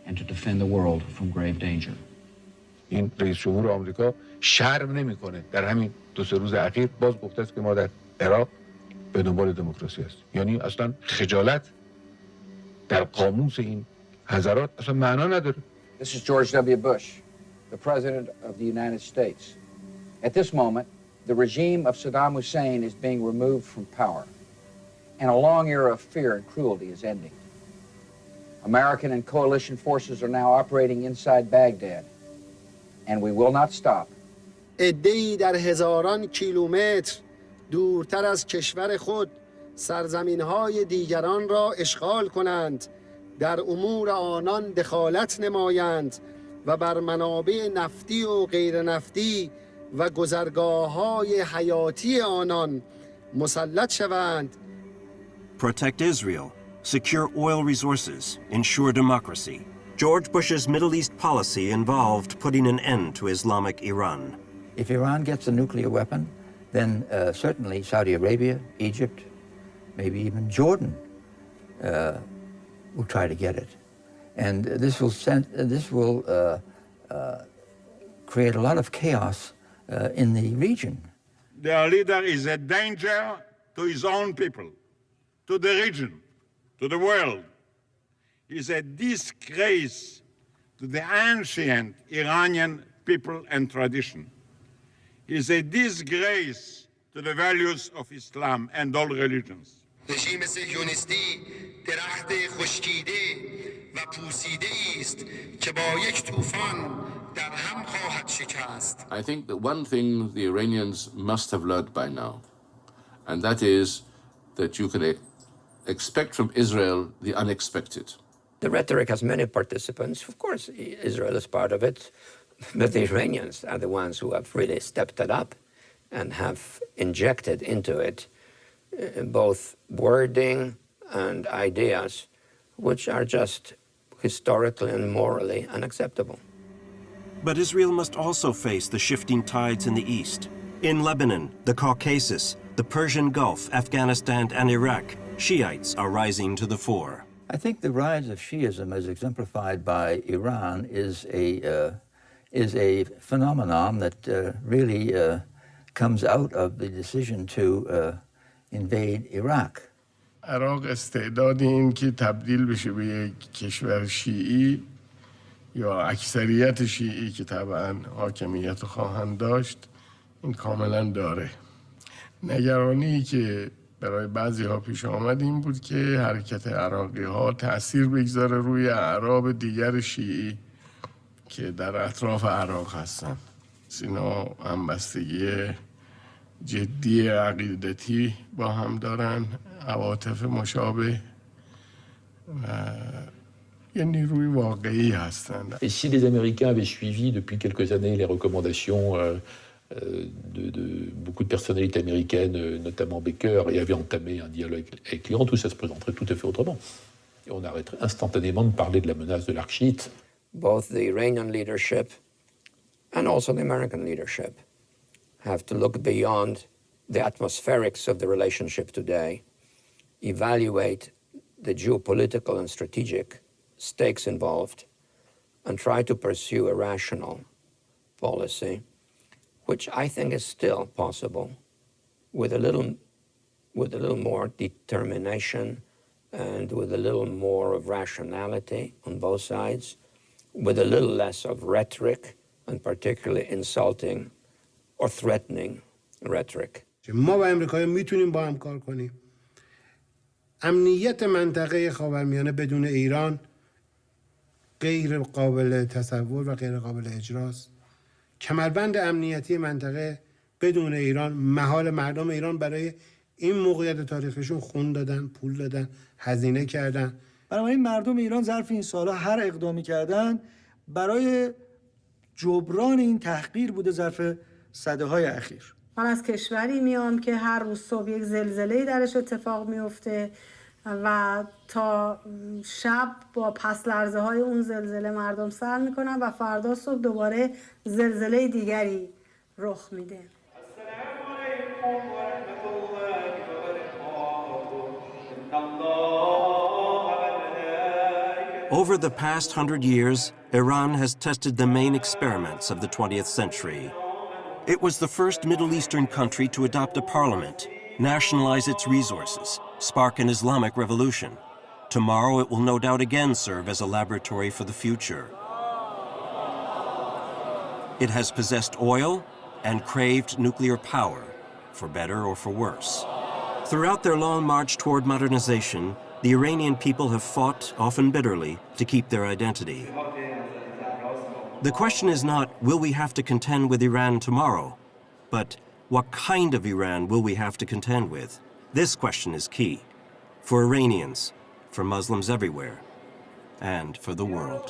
and to defend the world from grave danger. این رئیس جمهور آمریکا شرم نمیکنه در همین 2-3 روز اخیر باز گفته است که ما در عراق به دنبال دموکراسی هستیم. یعنی اصلا خجالت در قاموس این حضرات اصلا معنا نداره. This is George W. Bush, the President of the United States. At this moment, the regime of Saddam Hussein is being removed from power, and a long era of fear and cruelty is ending. American and coalition forces are now operating inside Baghdad, and we will not stop. عده‌ای در هزاران کیلومتر دورتر از کشور خود سرزمین‌های دیگران را اشغال کنند، در امور آنان دخالت نمایند و بر منابع نفتی و غیر نفتی و گذرگاه‌های حیاتی آنان مسلط شوند. Protect Israel, secure oil resources, ensure democracy. George Bush's Middle East policy involved putting an end to Islamic Iran. If Iran gets a nuclear weapon, then certainly Saudi Arabia, Egypt, maybe even Jordan will try to get it. And this will create a lot of chaos in the region. Their leader is a danger to his own people, to the region, to the world. He is a disgrace to the ancient Iranian people and tradition. He is a disgrace to the values of Islam and all religions. رژیم صهیونیستی درخت خشکیده و پوسیده است که با یک طوفان در هم خواهد شکست. I think that one thing the Iranians must have learned by now, and that is that you can expect from Israel the unexpected. The rhetoric has many participants. Of course, Israel is part of it, but the Iranians are the ones who have really stepped it up and have injected into it both wording and ideas which are just historically and morally unacceptable. But Israel must also face the shifting tides in the east. In Lebanon, the Caucasus, the Persian Gulf, Afghanistan, and Iraq, Shiites are rising to the fore. I think the rise of Shiism, as exemplified by Iran, is a phenomenon that really comes out of the decision to invade Iraq. عراق استعداد این که تبدیل بشه به یک کشور شیعی یا اکثریت شیعی که طبعا حاکمیت رو خواهند داشت این کاملا داره. نگرانی که برای بعضی ها پیش آمد این بود که حرکت عراقی ها تأثیر بگذاره روی اعراب دیگر شیعی که در اطراف عراق هستن. اینا همبستگی جدی عقیدتی با هم دارن، عواطف مشابه و یه نیروی واقعی هستن. Et si les Américains avaient suivi depuis quelques années les recommandations de beaucoup de personnalités américaines, notamment Baker, et avaient entamé un dialogue avec l'Iran, tout ça se présenterait tout à fait autrement. Et on arrêterait instantanément de parler de la menace de l'arc chiite. Both the Iranian leadership and also the American leadership have to look beyond the atmospherics of the relationship today, evaluate the geopolitical and strategic stakes involved, and try to pursue a rational policy, which I think is still possible with a little more determination and with a little more of rationality on both sides, with a little less of rhetoric, and particularly insulting or threatening rhetoric. ما با امریکایی میتونیم با هم کار کنیم. امنیت منطقه خاورمیانه بدون ایران غیر قابل تصور و غیر قابل اجراست. کمربند امنیتی منطقه بدون ایران محال. مردم ایران برای این موقعیت تاریخیشون خون دادن، پول دادن، هزینه کردن. بنابراین مردم ایران ظرف این سالها هر اقدامی کردن برای جبران این تحقیر بوده ظرف سده‌های اخیر. من از کشوری میام که هر روز صبح یک زلزله‌ای درش اتفاق میفته و تا شب با پس لرزه های اون زلزله مردم سر میکنن و فردا صبح دوباره زلزله دیگری رخ میده. Over the past 100 years, Iran has tested the main experiments of the 20th century. It was the first Middle Eastern country to adopt a parliament, nationalize its resources, spark an Islamic revolution. Tomorrow it will no doubt again serve as a laboratory for the future. It has possessed oil and craved nuclear power, for better or for worse. Throughout their long march toward modernization, the Iranian people have fought, often bitterly, to keep their identity. The question is not, will we have to contend with Iran tomorrow? But what kind of Iran will we have to contend with? This question is key for Iranians, for Muslims everywhere, and for the world.